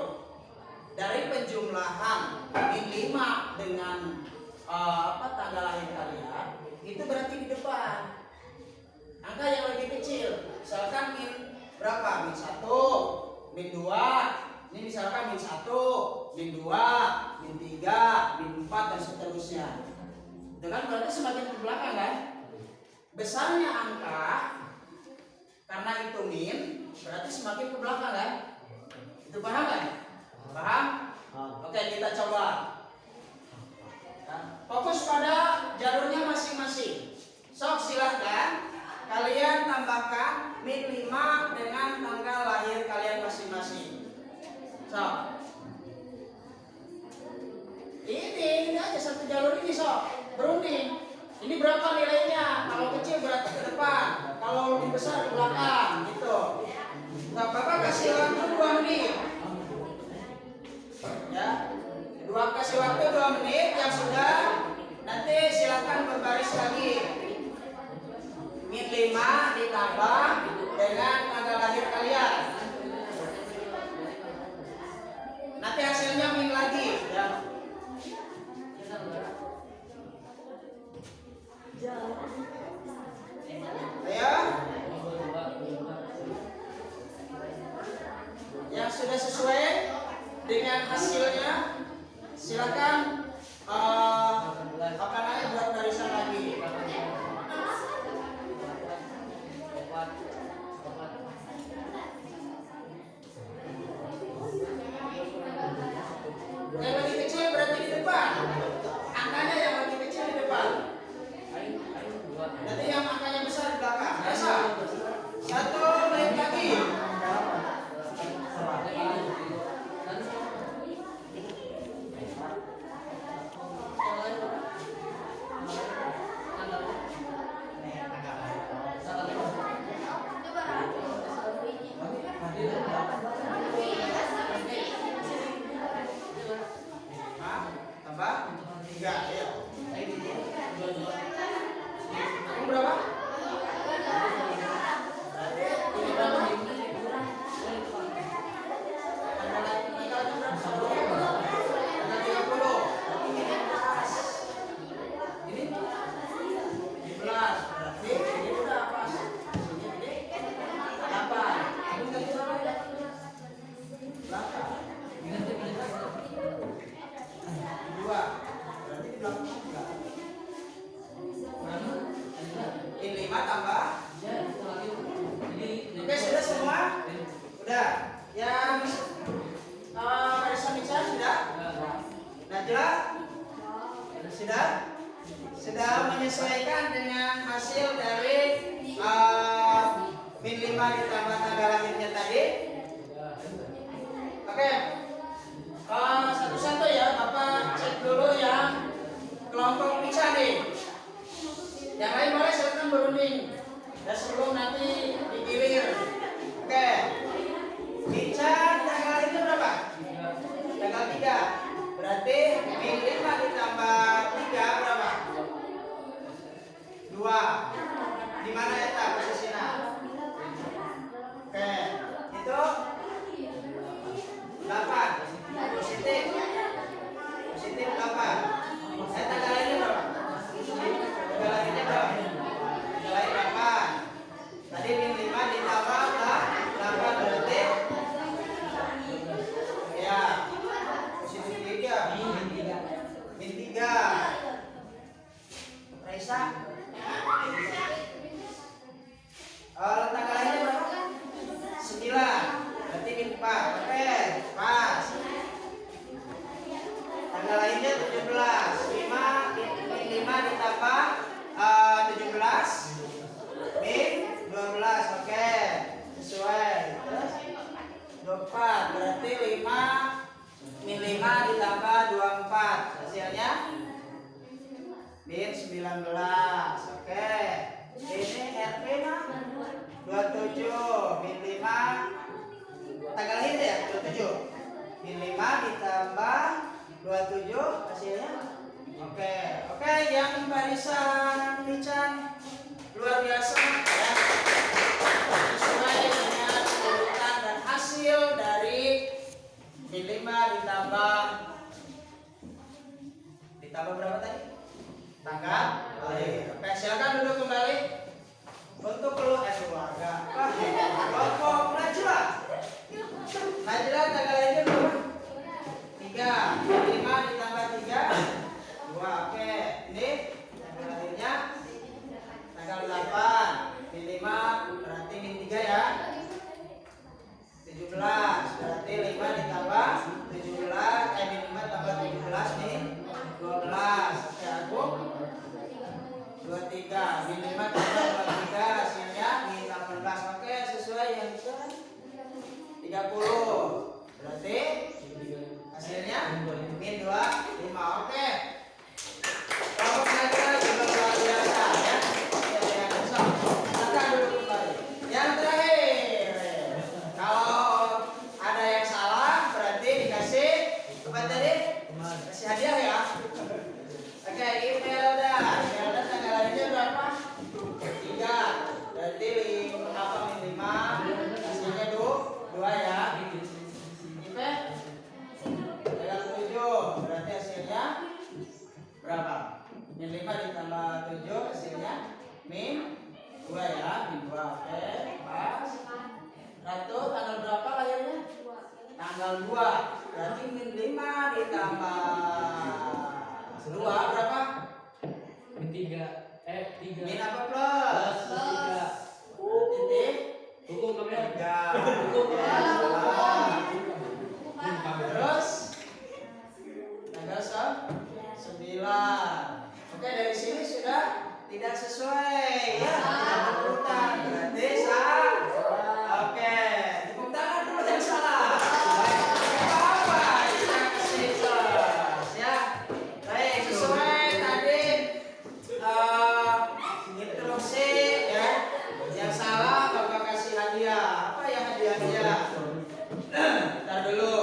dari penjumlahan min 5 dengan tanggal lahir kalian itu berarti di depan. Angka yang lebih kecil, misalkan min berapa? Min 1, min 2. Ini misalkan min 1, min 2, min 3, min 4 dan seterusnya. Itu kan berarti semakin ke belakang kan? Besarnya angka karena itu min berarti semakin ke belakang kan? Itu paham kan? Paham? Oke, kita coba. Fokus pada jalurnya masing-masing. Sok silahkan kalian tambahkan min 5 dengan tanggal lahir kalian masing-masing. Sok. Ini aja satu jalur ini sok. Berunding. Ini berapa nilainya? Kalau kecil berarti ke depan, kalau lebih besar ke belakang, gitu. Nah, Bapak kasih waktu 2 menit. Ya. Kasih waktu 2 menit yang sudah. Nanti silakan berbaris lagi. Min 5 ditambah dengan tanggal lahir kalian. Nanti hasilnya min lagi, ya. Ayo. Yang sudah sesuai dengan hasilnya silakan buat barisan lagi. Yang lebih kecil berarti di depan. Angkanya yang lebih kecil di depan. Nanti yang angkanya besar di belakang. Biasa. 1 menit lagi. Tambah 3 ya. Berapa? Berarti ini berapa? Udah. Yang Marisa Mica sudah? Najla? Sudah? Sudah menyesuaikan dengan hasil dari min 5 ditambah tanggal lahirnya tadi? Oke. Satu-satu ya, Bapak cek dulu yang kelompok Mica nih. Yang lain boleh silakan berunding. Ya sebelum nanti digilir. Oke. Mica tanggal lahirnya berapa? Tanggal 3. Berarti min 5 ditambah 3 berapa? 2. Di mana eta posisinya? Oke. Itu 8. Positif. Positif 8. Tanggal lahirnya berapa? Tanggal lahirnya berapa? Tanggal lahir 8. Tadi min 5 ditambah 8 berarti ya positif 3. Min 3. Raisa? Tanggal lahirnya berapa? 9. Berarti min 4. Oke, pas. Tanggal lahirnya 17. 5 ditambah 17 min 12. Oke, sesuai. Terus 24. Berarti 5 min 5 ditambah 24. Hasilnya min 19. Oke. Ini RP mah 27 min 5 tanggal lahir ya 27 min 5 ditambah 27 hasilnya. Oke, yang barisan Mican luar biasa ya. Sesuai dengan urutan dan hasil dari min 5 ditambah berapa tadi? Tanggal lahir. Oke, silakan duduk kembali untuk keluarga. Kelompok Najla. Najla tanggal lahirnya berapa? 3. 5 ditambah 3 2. Oke, ini tanggal lahirnya tanggal 8. Min 5 berarti min 3 ya. 17. Berarti 5 ditambah 17 min 5 tambah 17 min 12. Oke, aku 23 min 5 tambah 23 hasilnya min 18. Oke, sesuai yang itu 30. Berarti hasilnya min 25. Oke. Kelompok Najla juga luar biasa ya. Silakan duduk kembali. Yang terakhir, kalau ada yang salah berarti dikasih apa tadi? Kasih hadiah ya. Oke, Imelda tanggal lahirnya berapa? 3. Berarti apa min 5 hasilnya 2 ya. Ipe tanggal 7 berarti hasilnya berapa? Min 5 ditambah 7 hasilnya min 2 ya. Min 2. Oke, pas. Ratu tanggal berapa lahirnya? Tanggal 2. Berarti min 5 ditambah 2 berapa? Min 3. 3. Min apa plus? Titik. Hukum kamera. 3. Hukum Salah. Terus tanggal 9. Oke, dari sini sudah tidak sesuai ya. Tidak berurutan. Berarti salah. Oke, tepuk tangan dulu yang salah. Apa? Kita kasih plus ya. Baik, sesuai tadi instruksi ya. Yang salah Bapak kasih hadiah. Apa yang hadiahnya? Ntar dulu.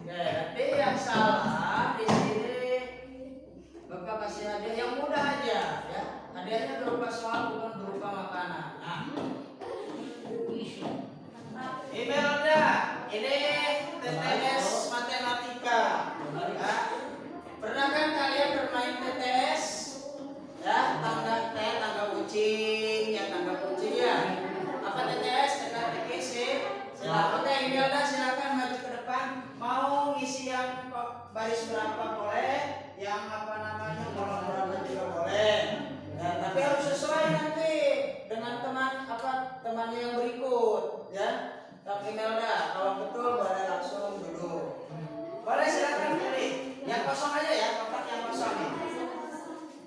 Oke, nanti yang salah di sini Bapak kasih hadiah yang mudah aja ya. Hadiahnya berupa soal bukan berupa makanan. Nah. Imelda, ini TTS matematika. Ya. Pernah kan kalian bermain TTS? Ya, tangga kucing, ya tangga kucing ya. Apa TTS? Teka-teki sih. Silakan. Oke, Imelda silakan maju ke depan. Mau ngisi yang baris berapa boleh, yang apa namanya kolom berapa juga boleh. Ya, tapi harus sesuai nanti dengan teman apa temannya yang berikut ya. Kak Imelda, kalau betul boleh langsung duduk. Boleh silakan pilih. Yang kosong aja ya, kotak yang kosong nih.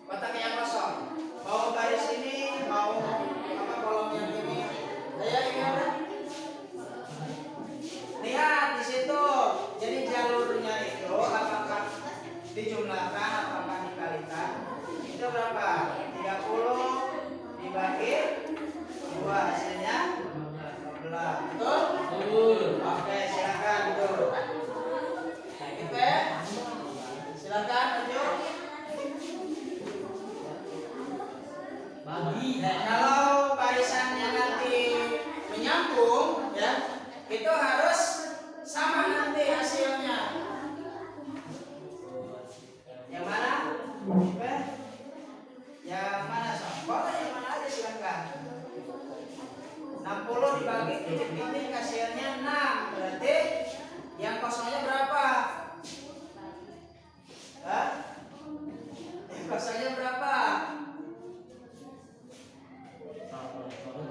Kotak yang kosong. Mau garis ini, mau apa kolom yang ini. Ayo Imelda. Lihat di situ. Jadi jalurnya itu apakah dijumlahkan, apakah dikalikan? Itu berapa? 30 dibagi 2 hasilnya 15. Betul? Betul. Oke, silakan duduk. Oke. Silakan lanjut. Bagi. Kalau barisannya nanti menyambung ya, itu harus sama nanti hasilnya. Yang mana? Oke. Yang mana Sob? Boleh yang mana aja silakan. 60 dibagi titik-titik hasilnya 6. Berarti yang kosongnya berapa? Hah? Yang kosongnya berapa?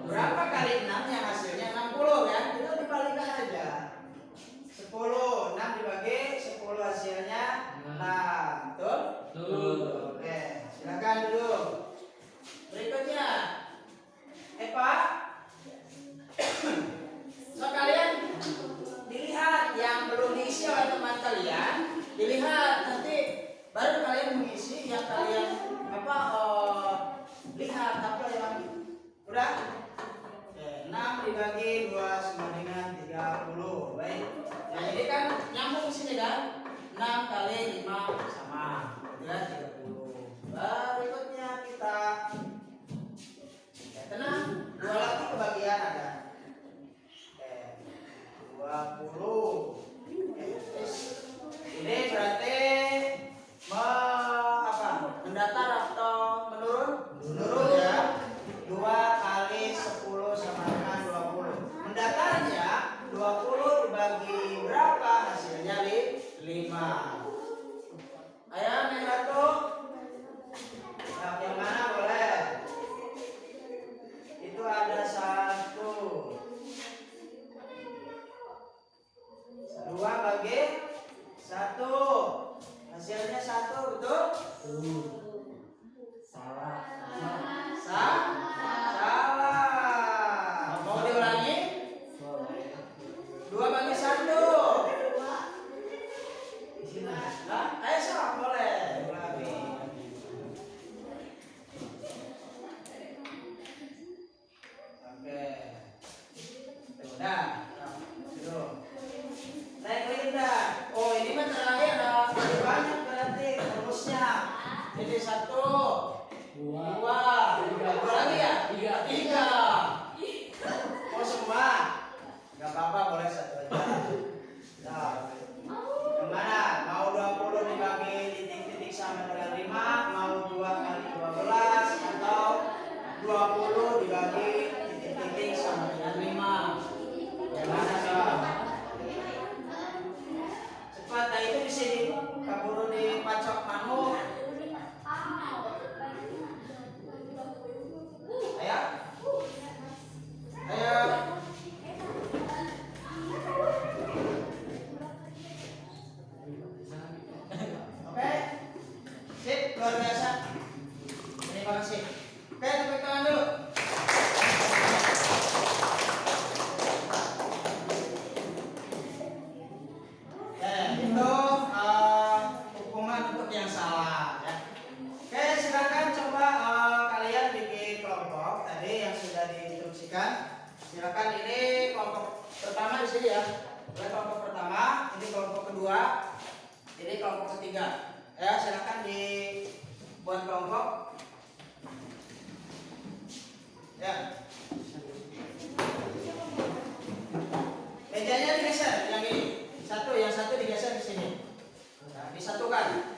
Berapa kali 6 yang hasilnya 60 ya? Itu dibalikan aja. 10, 6 dibagi 10 hasilnya 6. Betul? Betul. Oke, silakan duduk. Berikutnya. Pak. So kalian dilihat yang belum diisi oleh teman kalian, dilihat nanti baru kalian mengisi yang kalian lihat apa yang udah. Oke, 6 dibagi 2 sama dengan 30. Baik. Nah, jadi kan nyambung di sini kan? 6 kali 5 sama ya 30. Berikutnya kita tenang, 2 lagi kebagian ada. 20. Ini berarti mendatar atau menurun? Menurun ya. 2 kali 10 sama dengan 20. Mendatarnya 20 dibagi berapa? Hasilnya 5. Ayo Neng Ratu. Yang mana boleh? Itu ada 1. 2 bagi 1. Hasilnya 1, betul? Salah. Salah. Mau diulangi? 2 bagi 1. Hah? Ayo Sob, boleh. Ulangi. Oke. Udah. Duduk. Naik Linda. Oh, ini mah terakhir lebih banyak berarti rumusnya. Jadi 1, 2, 3 lagi ya? 3. Oh semua? Gak apa-apa, boleh 1 aja. Nah, yang mana? Mau 20 dibagi titik-titik sama dengan 5, mau 2 kali 12 atau 20 dibagi titik-titik sama dengan 5. Yang mana Sob? Cepat, itu di sini kaburu di pacok manuk. Ayo. Ayo. Oke. Sip, luar biasa. Terima kasih. Oke, tepuk tangan dulu. Itu hukuman untuk yang salah ya. Oke, silakan coba kalian bikin kelompok tadi yang sudah diinstruksikan. Silakan, ini kelompok pertama di sini ya. Ini kelompok pertama, ini kelompok kedua, ini kelompok ketiga. Ya, silakan dibuat kelompok. Ya. Mejanya digeser yang ini. Yang satu digeser di sini. Nah, disatukan.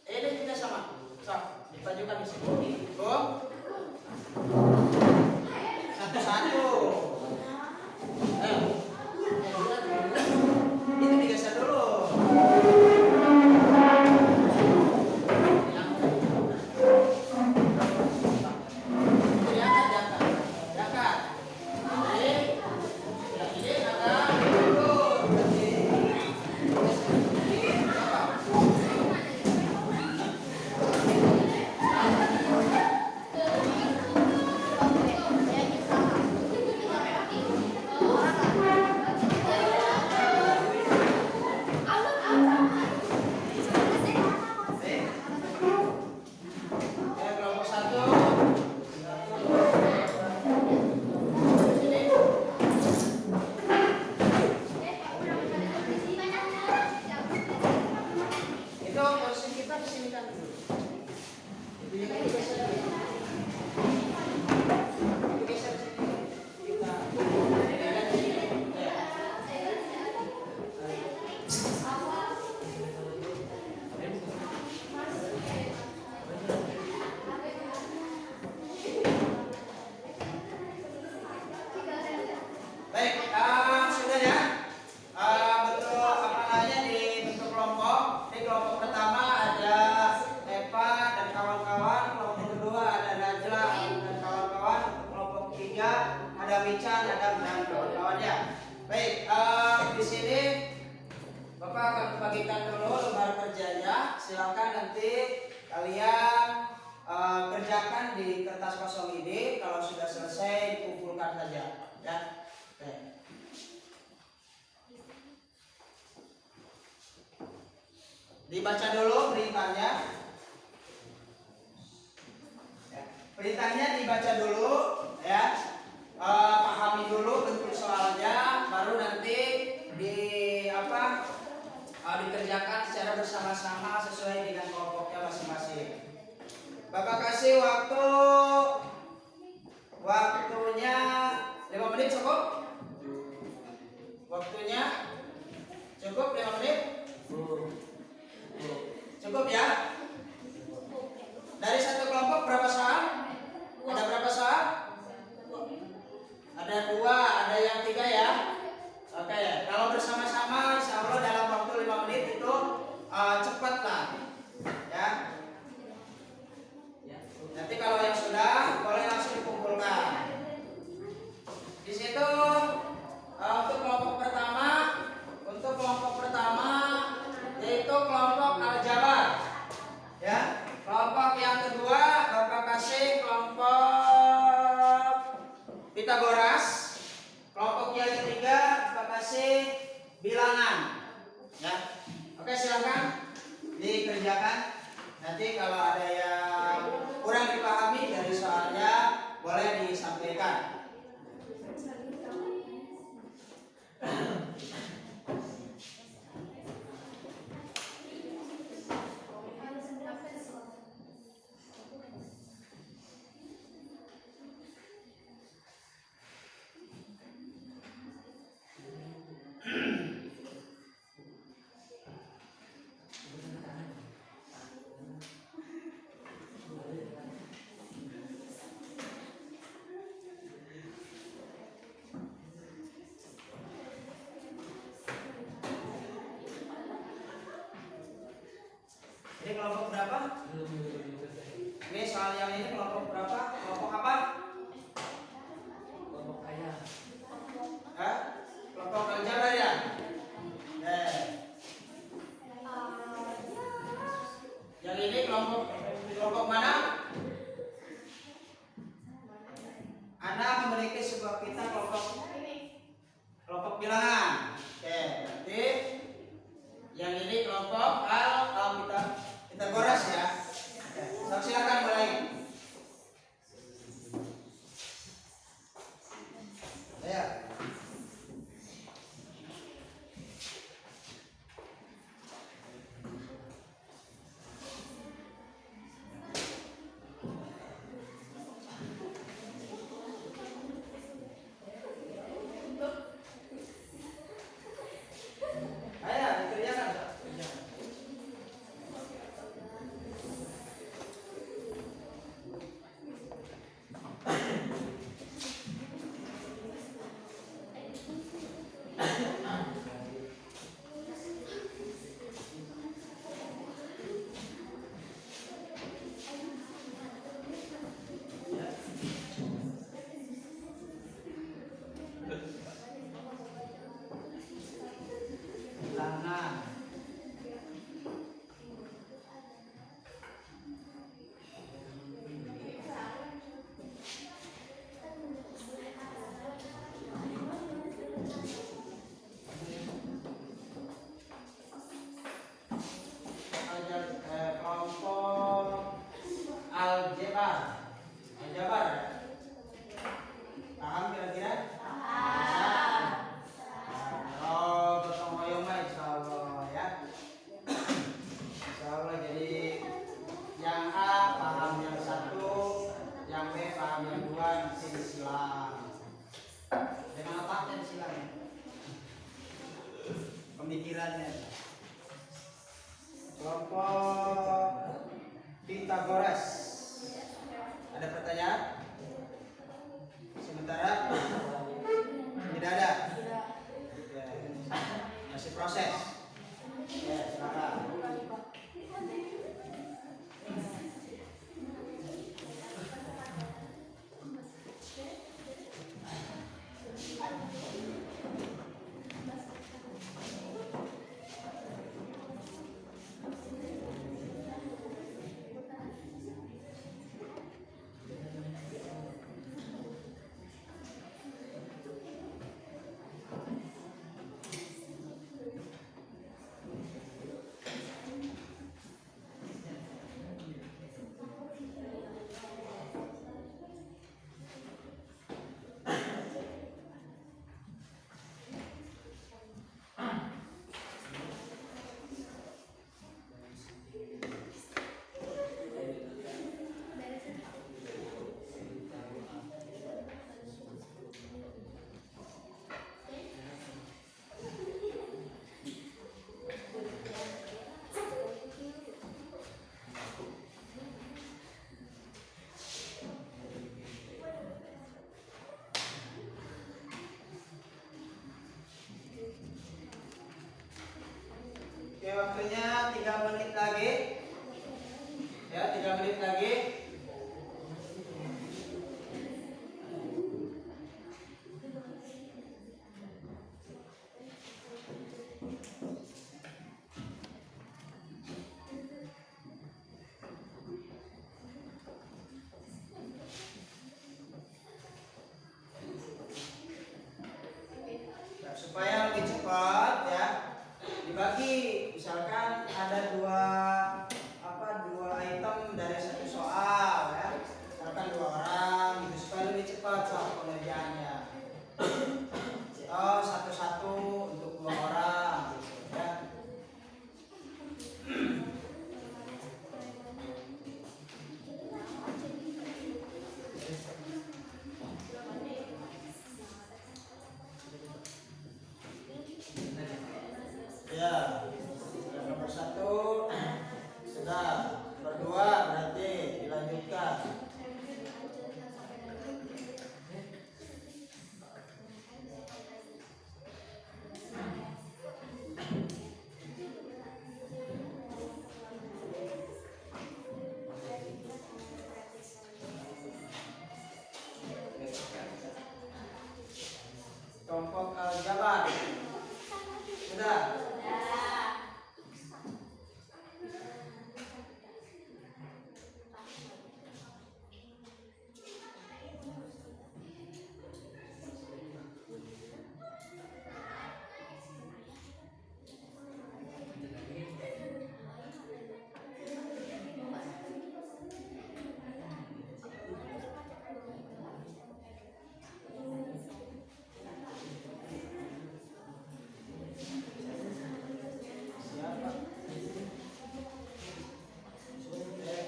Ini juga sama. Dipajukan di sini. Satu-satu. Ayo. Itu digeser dulu. Diangkat. ada Mican, Adam dan kawan-kawannya. Baik, di sini Bapak akan bagikan dulu lembar kerjanya. Silakan nanti kalian kerjakan di kertas kosong ini. Kalau sudah selesai dikumpulkan saja, ya. Oke. Dibaca dulu perintahnya. Ya, perintahnya dibaca dulu, ya. Pahami dulu bentuk soalnya, baru nanti dikerjakan secara bersama-sama sesuai dengan kelompoknya masing-masing. Bapak kasih waktunya 5 menit cukup? Waktunya cukup 5 menit? Cukup ya? Dari satu kelompok berapa soal? Ada berapa soal? Ada 2, ada yang 3 ya? Oke, kalau bersama-sama insya Allah dalam waktu 5 menit itu cepat lah, ya. Nanti kalau yang sudah boleh langsung dikumpulkan. Di situ untuk kelompok pertama yaitu kelompok aljabar, ya. Kelompok yang kedua Bapak kasih kelompok Pitagoras. Kelompok yang ketiga Bapak kasih bilangan, ya. Oke, silakan dikerjakan. Nanti kalau ada yang kurang dipahami dari soalnya boleh disampaikan. Ini kelompok berapa? Ini soal yang ini kelompok berapa? Kelompok apa? Kelompok ayah. Hah? Kelompok aljabar ya? Yang ini kelompok mana? Anda memiliki sebuah pita kelompok bilangan. Oke, berarti yang ini kelompok Pitagoras ya. Oke, silakan mulai. Ya. Ayo, dikerjakan. Bilangan. Kelompok aljabar. Paham kira-kira? Oh, gotong royong mah insyaallah ya. Insyaallah, jadi yang A paham yang 1, yang B paham yang 2, nanti disilang. Dengan otaknya disilang. Pemikirannya. Kelompok Pitagoras. Ada pertanyaan? Sementara tidak ada. Ya, masih proses. Ya, silakan. waktunya 3 menit lagi. Ya, 3 menit lagi. Supaya lebih cepat ya, dibagi. Misalkan ada dua item dari satu soal ya, misalkan 2 orang gitu, supaya lebih cepat soal pengerjaannya. Oh, satu-satu untuk 2 orang gitu ya. Ya, yang nomor 1 sudah, berdua berarti dilanjutkan. Kelompok aljabar sudah.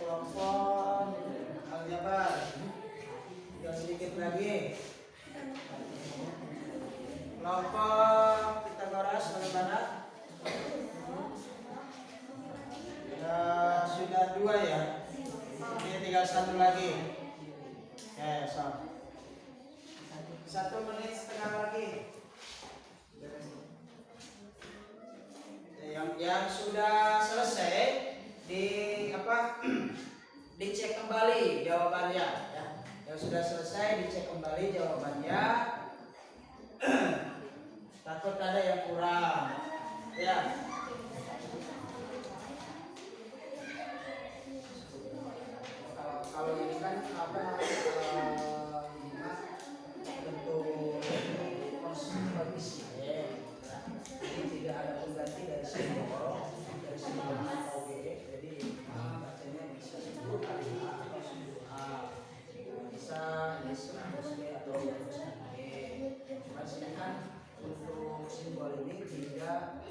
Kelompok aljabar tinggal sedikit lagi. Kelompok Pitagoras bagaimana? Ya, sudah 2 ya. Ini tinggal 1 lagi. Oke, so 1 menit setengah lagi. Yang sudah selesai dicek kembali jawabannya ya. Yang sudah selesai dicek kembali jawabannya. Takut ada yang kurang ya. Kalau ini kan bentuk konsumsi ya. Jadi tidak ada pengganti dari simbol A atau B. Jadi bacanya bisa simbol A atau simbol A. Bisa ini simbol B atau simbol B. Cuma sini kan untuk simbol ini tidak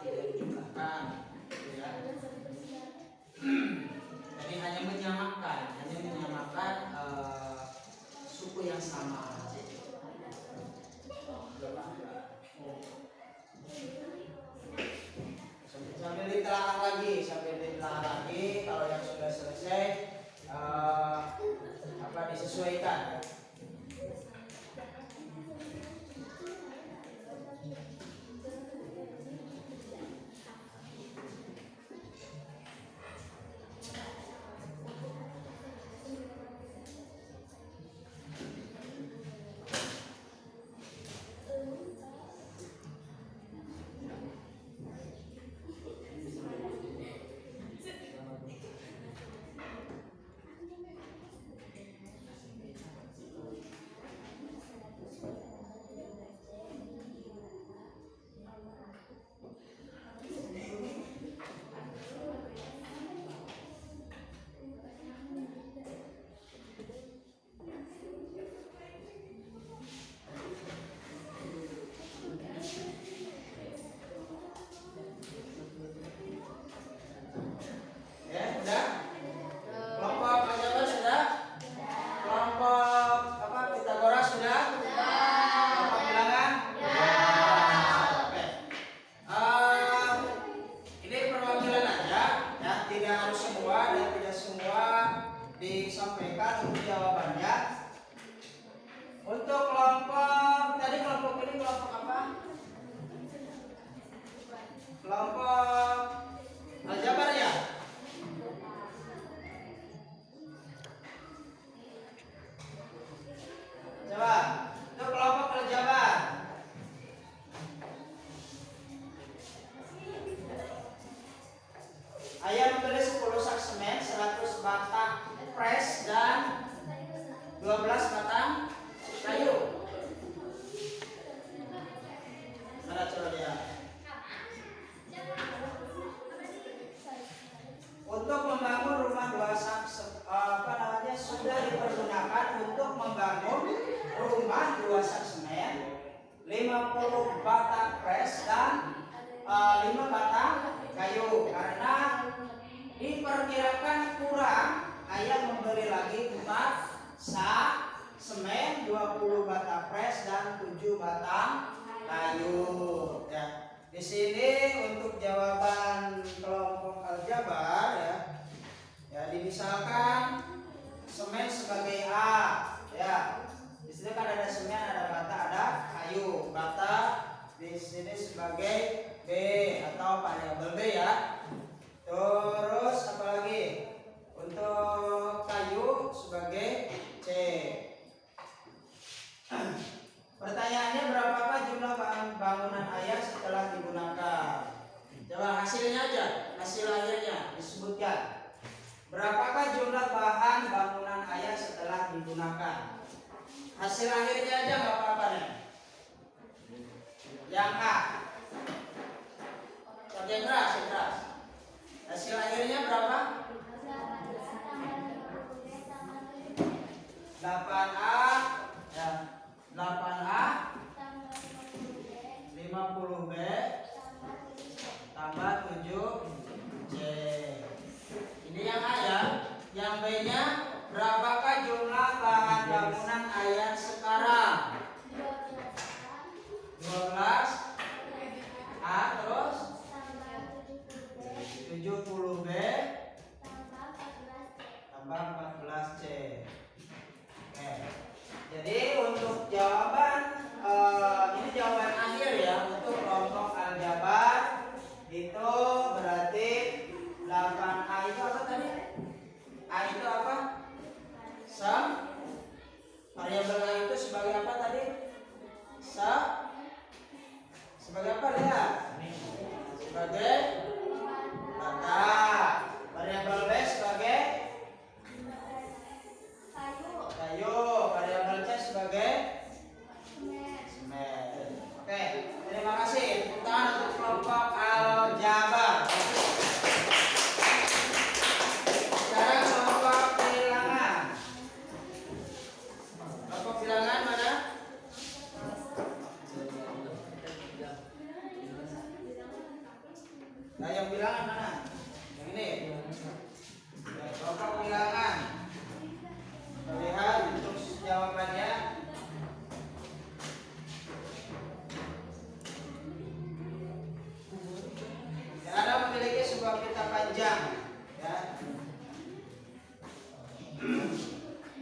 dijumlahkan ya. Jadi hanya menyamakan suku yang sama. Sambil ditelaah lagi, kalau yang sudah selesai disesuaikan. dan 7 batang kayu. Ya. Di sini untuk jawaban kelompok aljabar ya. Ya, dimisalkan semen sebagai A ya. Di sini kan ada semen, ada bata, ada kayu. Bata di sini sebagai B atau variabel B ya. Terus apa lagi? Untuk kayu sebagai C. Pertanyaannya, berapakah jumlah bahan bangunan ayah setelah digunakan? Coba hasilnya aja, hasil akhirnya disebutkan. Berapakah jumlah bahan bangunan ayah setelah digunakan? Hasil akhirnya aja nggak apa-apa nih. Yang A. Yang keras. Hasil akhirnya berapa? 8A ya. 8A 50B tambah 7C. Ini yang A ya. Yang B nya, berapakah jumlah bahan bangunan ayah sekarang? 12 A terus 70B tambah 14C. Oke. Jadi untuk jawaban ini jawaban akhir ya untuk kelompok aljabar itu berarti 8A itu apa tadi? A itu apa? Variabel A itu sebagai apa tadi? Sebagai apa lihat? Sebagai bata. Variabel B sebagai kayu. Variabel C sebagai semen. Oke, terima kasih. Tepuk tangan untuk kelompok aljabar. Sekarang kelompok bilangan. Kelompok bilangan mana? Nah, yang bilangan mana? Yang ini. Ya, kelompok bilangan. Lihat untuk jawabannya. Ya, Anda memiliki sebuah pita panjang, ya.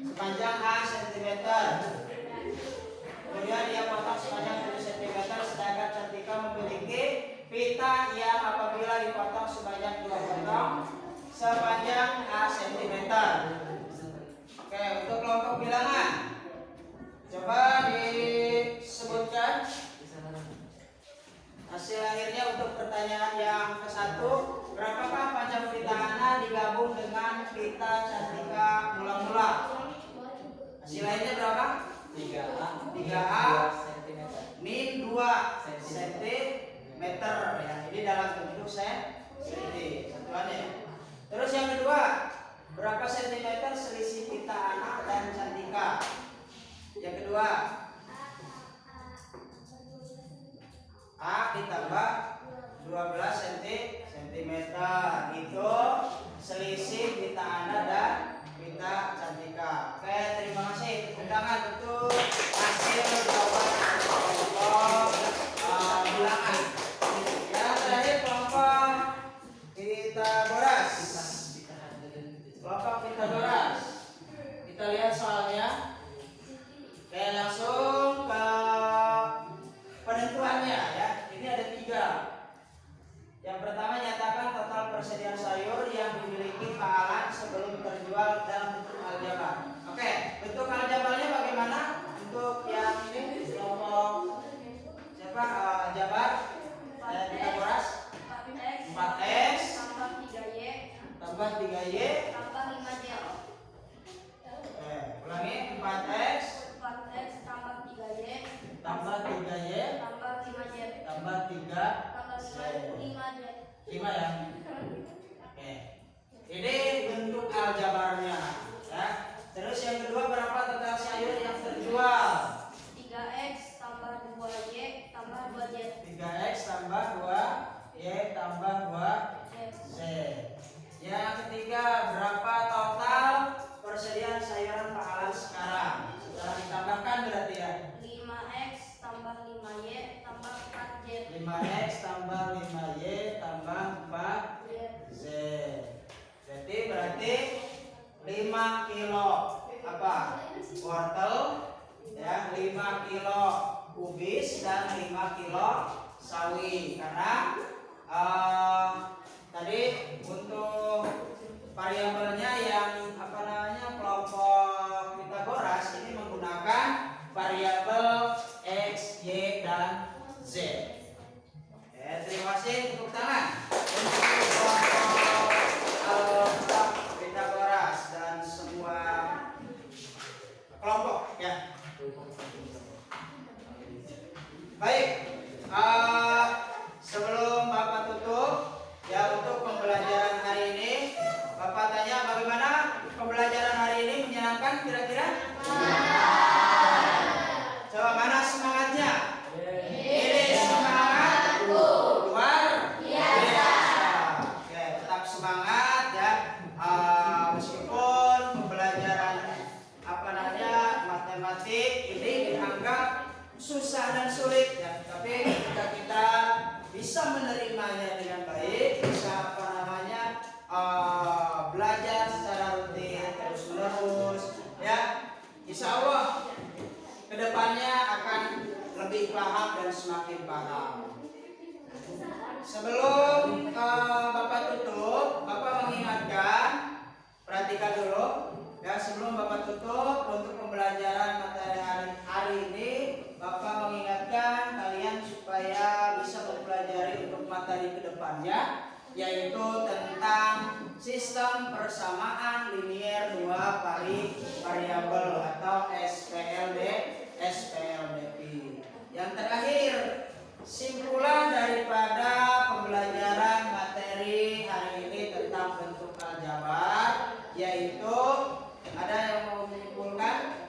Sepanjang A cm. Kemudian dia potong sepanjang 7 cm, sedangkan Cantika memiliki pita yang apabila dipotong sebanyak 2 potong sepanjang A cm. Oke, untuk kelompok bilangan, coba disebutkan hasil akhirnya untuk pertanyaan yang ke-1. Berapakah panjang pita Ana digabung dengan pita Cantika mula-mula? Hasil akhirnya berapa? 3A min 2 cm ya. Ini dalam bentuk senti satuannya. Terus yang kedua, berapa sentimeter selisih pita Ana dan Cantika? Yang kedua, A ditambah 12 cm. Itu selisih pita Ana dan pita Cantika. Oke, terima kasih. Tepuk tangan untuk hasil jawaban kelompok bilangan. Yang terakhir kelompok Pitagoras. Kelompok Pitagoras. Kita lihat soalnya. Oke, langsung ke penentuannya ya. Ini ada 3. Yang pertama, nyatakan total persediaan sayur yang dimiliki Pak Alan sebelum terjual dalam bentuk aljabar. Oke, bentuk aljabarnya bagaimana? Untuk yang ini kelompok siapa? Aljabar Pitagoras 4x tambah 3y tambah 5y. Oke, ulangi. 4x tambah 3y tambah 3y tambah 5y tambah 3 tambah 5y. 5 ya. Oke. Ini bentuk aljabarnya ya. Terus yang kedua, berapa total sayur yang terjual? 3x tambah 2y tambah 2y. 3x tambah 2y tambah 2z. Yang ketiga, berapa total persediaan sayuran Pak Alan sekarang? Setelah ditambahkan berarti ya. 5x kubis dan 5 kilo sawi. Karena tadi untuk variabelnya yang kelompok Pitagoras ini menggunakan variabel X, Y, dan Z. Terima kasih, tepuk tangan untuk kelompok Pitagoras dan semua kelompok ya. Baik, sebelum Bapak tutup ya untuk pembelajaran hari ini, Bapak tanya bagaimana pembelajaran hari ini menyenangkan kira-kira? Coba mana semangatnya? Ini semangat luar biasa. Oke, tetap semangat ya. Meskipun pembelajaran matematik ini dianggap susah dan sulit ya, tapi jika kita bisa menerimanya dengan baik, bisa belajar secara rutin terus menerus ya, insya Allah kedepannya akan lebih paham dan semakin paham. Sebelum Bapak tutup, Bapak mengingatkan, perhatikan dulu ya, sebelum Bapak tutup untuk pembelajaran materi hari ini, Bapak mengingatkan kalian supaya bisa mempelajari untuk materi kedepannya, yaitu tentang sistem persamaan linier dua variabel atau SPLDPI. Yang terakhir, simpulan daripada pembelajaran materi hari ini tentang bentuk aljabar, yaitu ada yang mau menyimpulkan?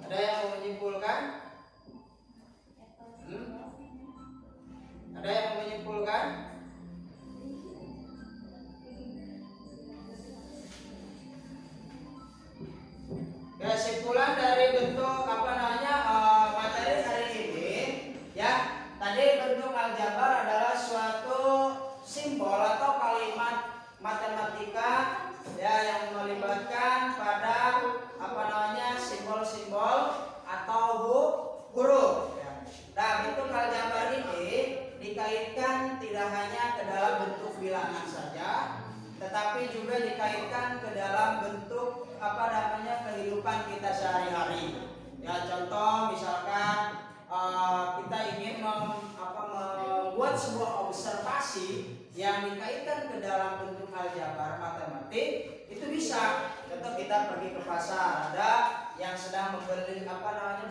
Ada yang mau menyimpulkan? Ada yang mau menyimpulkan? Kesimpulan dari bentuk materi hari ini ya, tadi bentuk aljabar adalah suatu simbol atau kalimat matematika ya yang melibatkan pada simbol-simbol atau huruf ya. Nah, bentuk aljabar ini dikaitkan tidak hanya ke dalam bentuk bilangan saja, tetapi juga dikaitkan ke dalam bentuk kehidupan kita sehari-hari. Ya, contoh misalkan kita ingin membuat sebuah observasi yang dikaitkan ke dalam bentuk aljabar matematik, itu bisa. Contoh kita pergi ke pasar, ada yang sedang membeli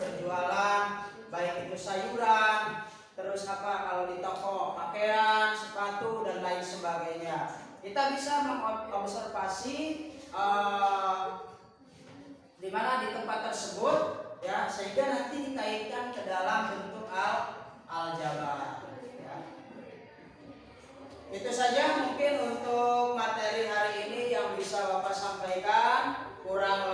berjualan, baik itu sayuran, terus kalau di toko pakaian, sepatu dan lain sebagainya. Kita bisa mengobservasi di mana di tempat tersebut ya, sehingga nanti dikaitkan ke dalam bentuk aljabar ya. Itu saja mungkin untuk materi hari ini yang bisa Bapak sampaikan. Kurang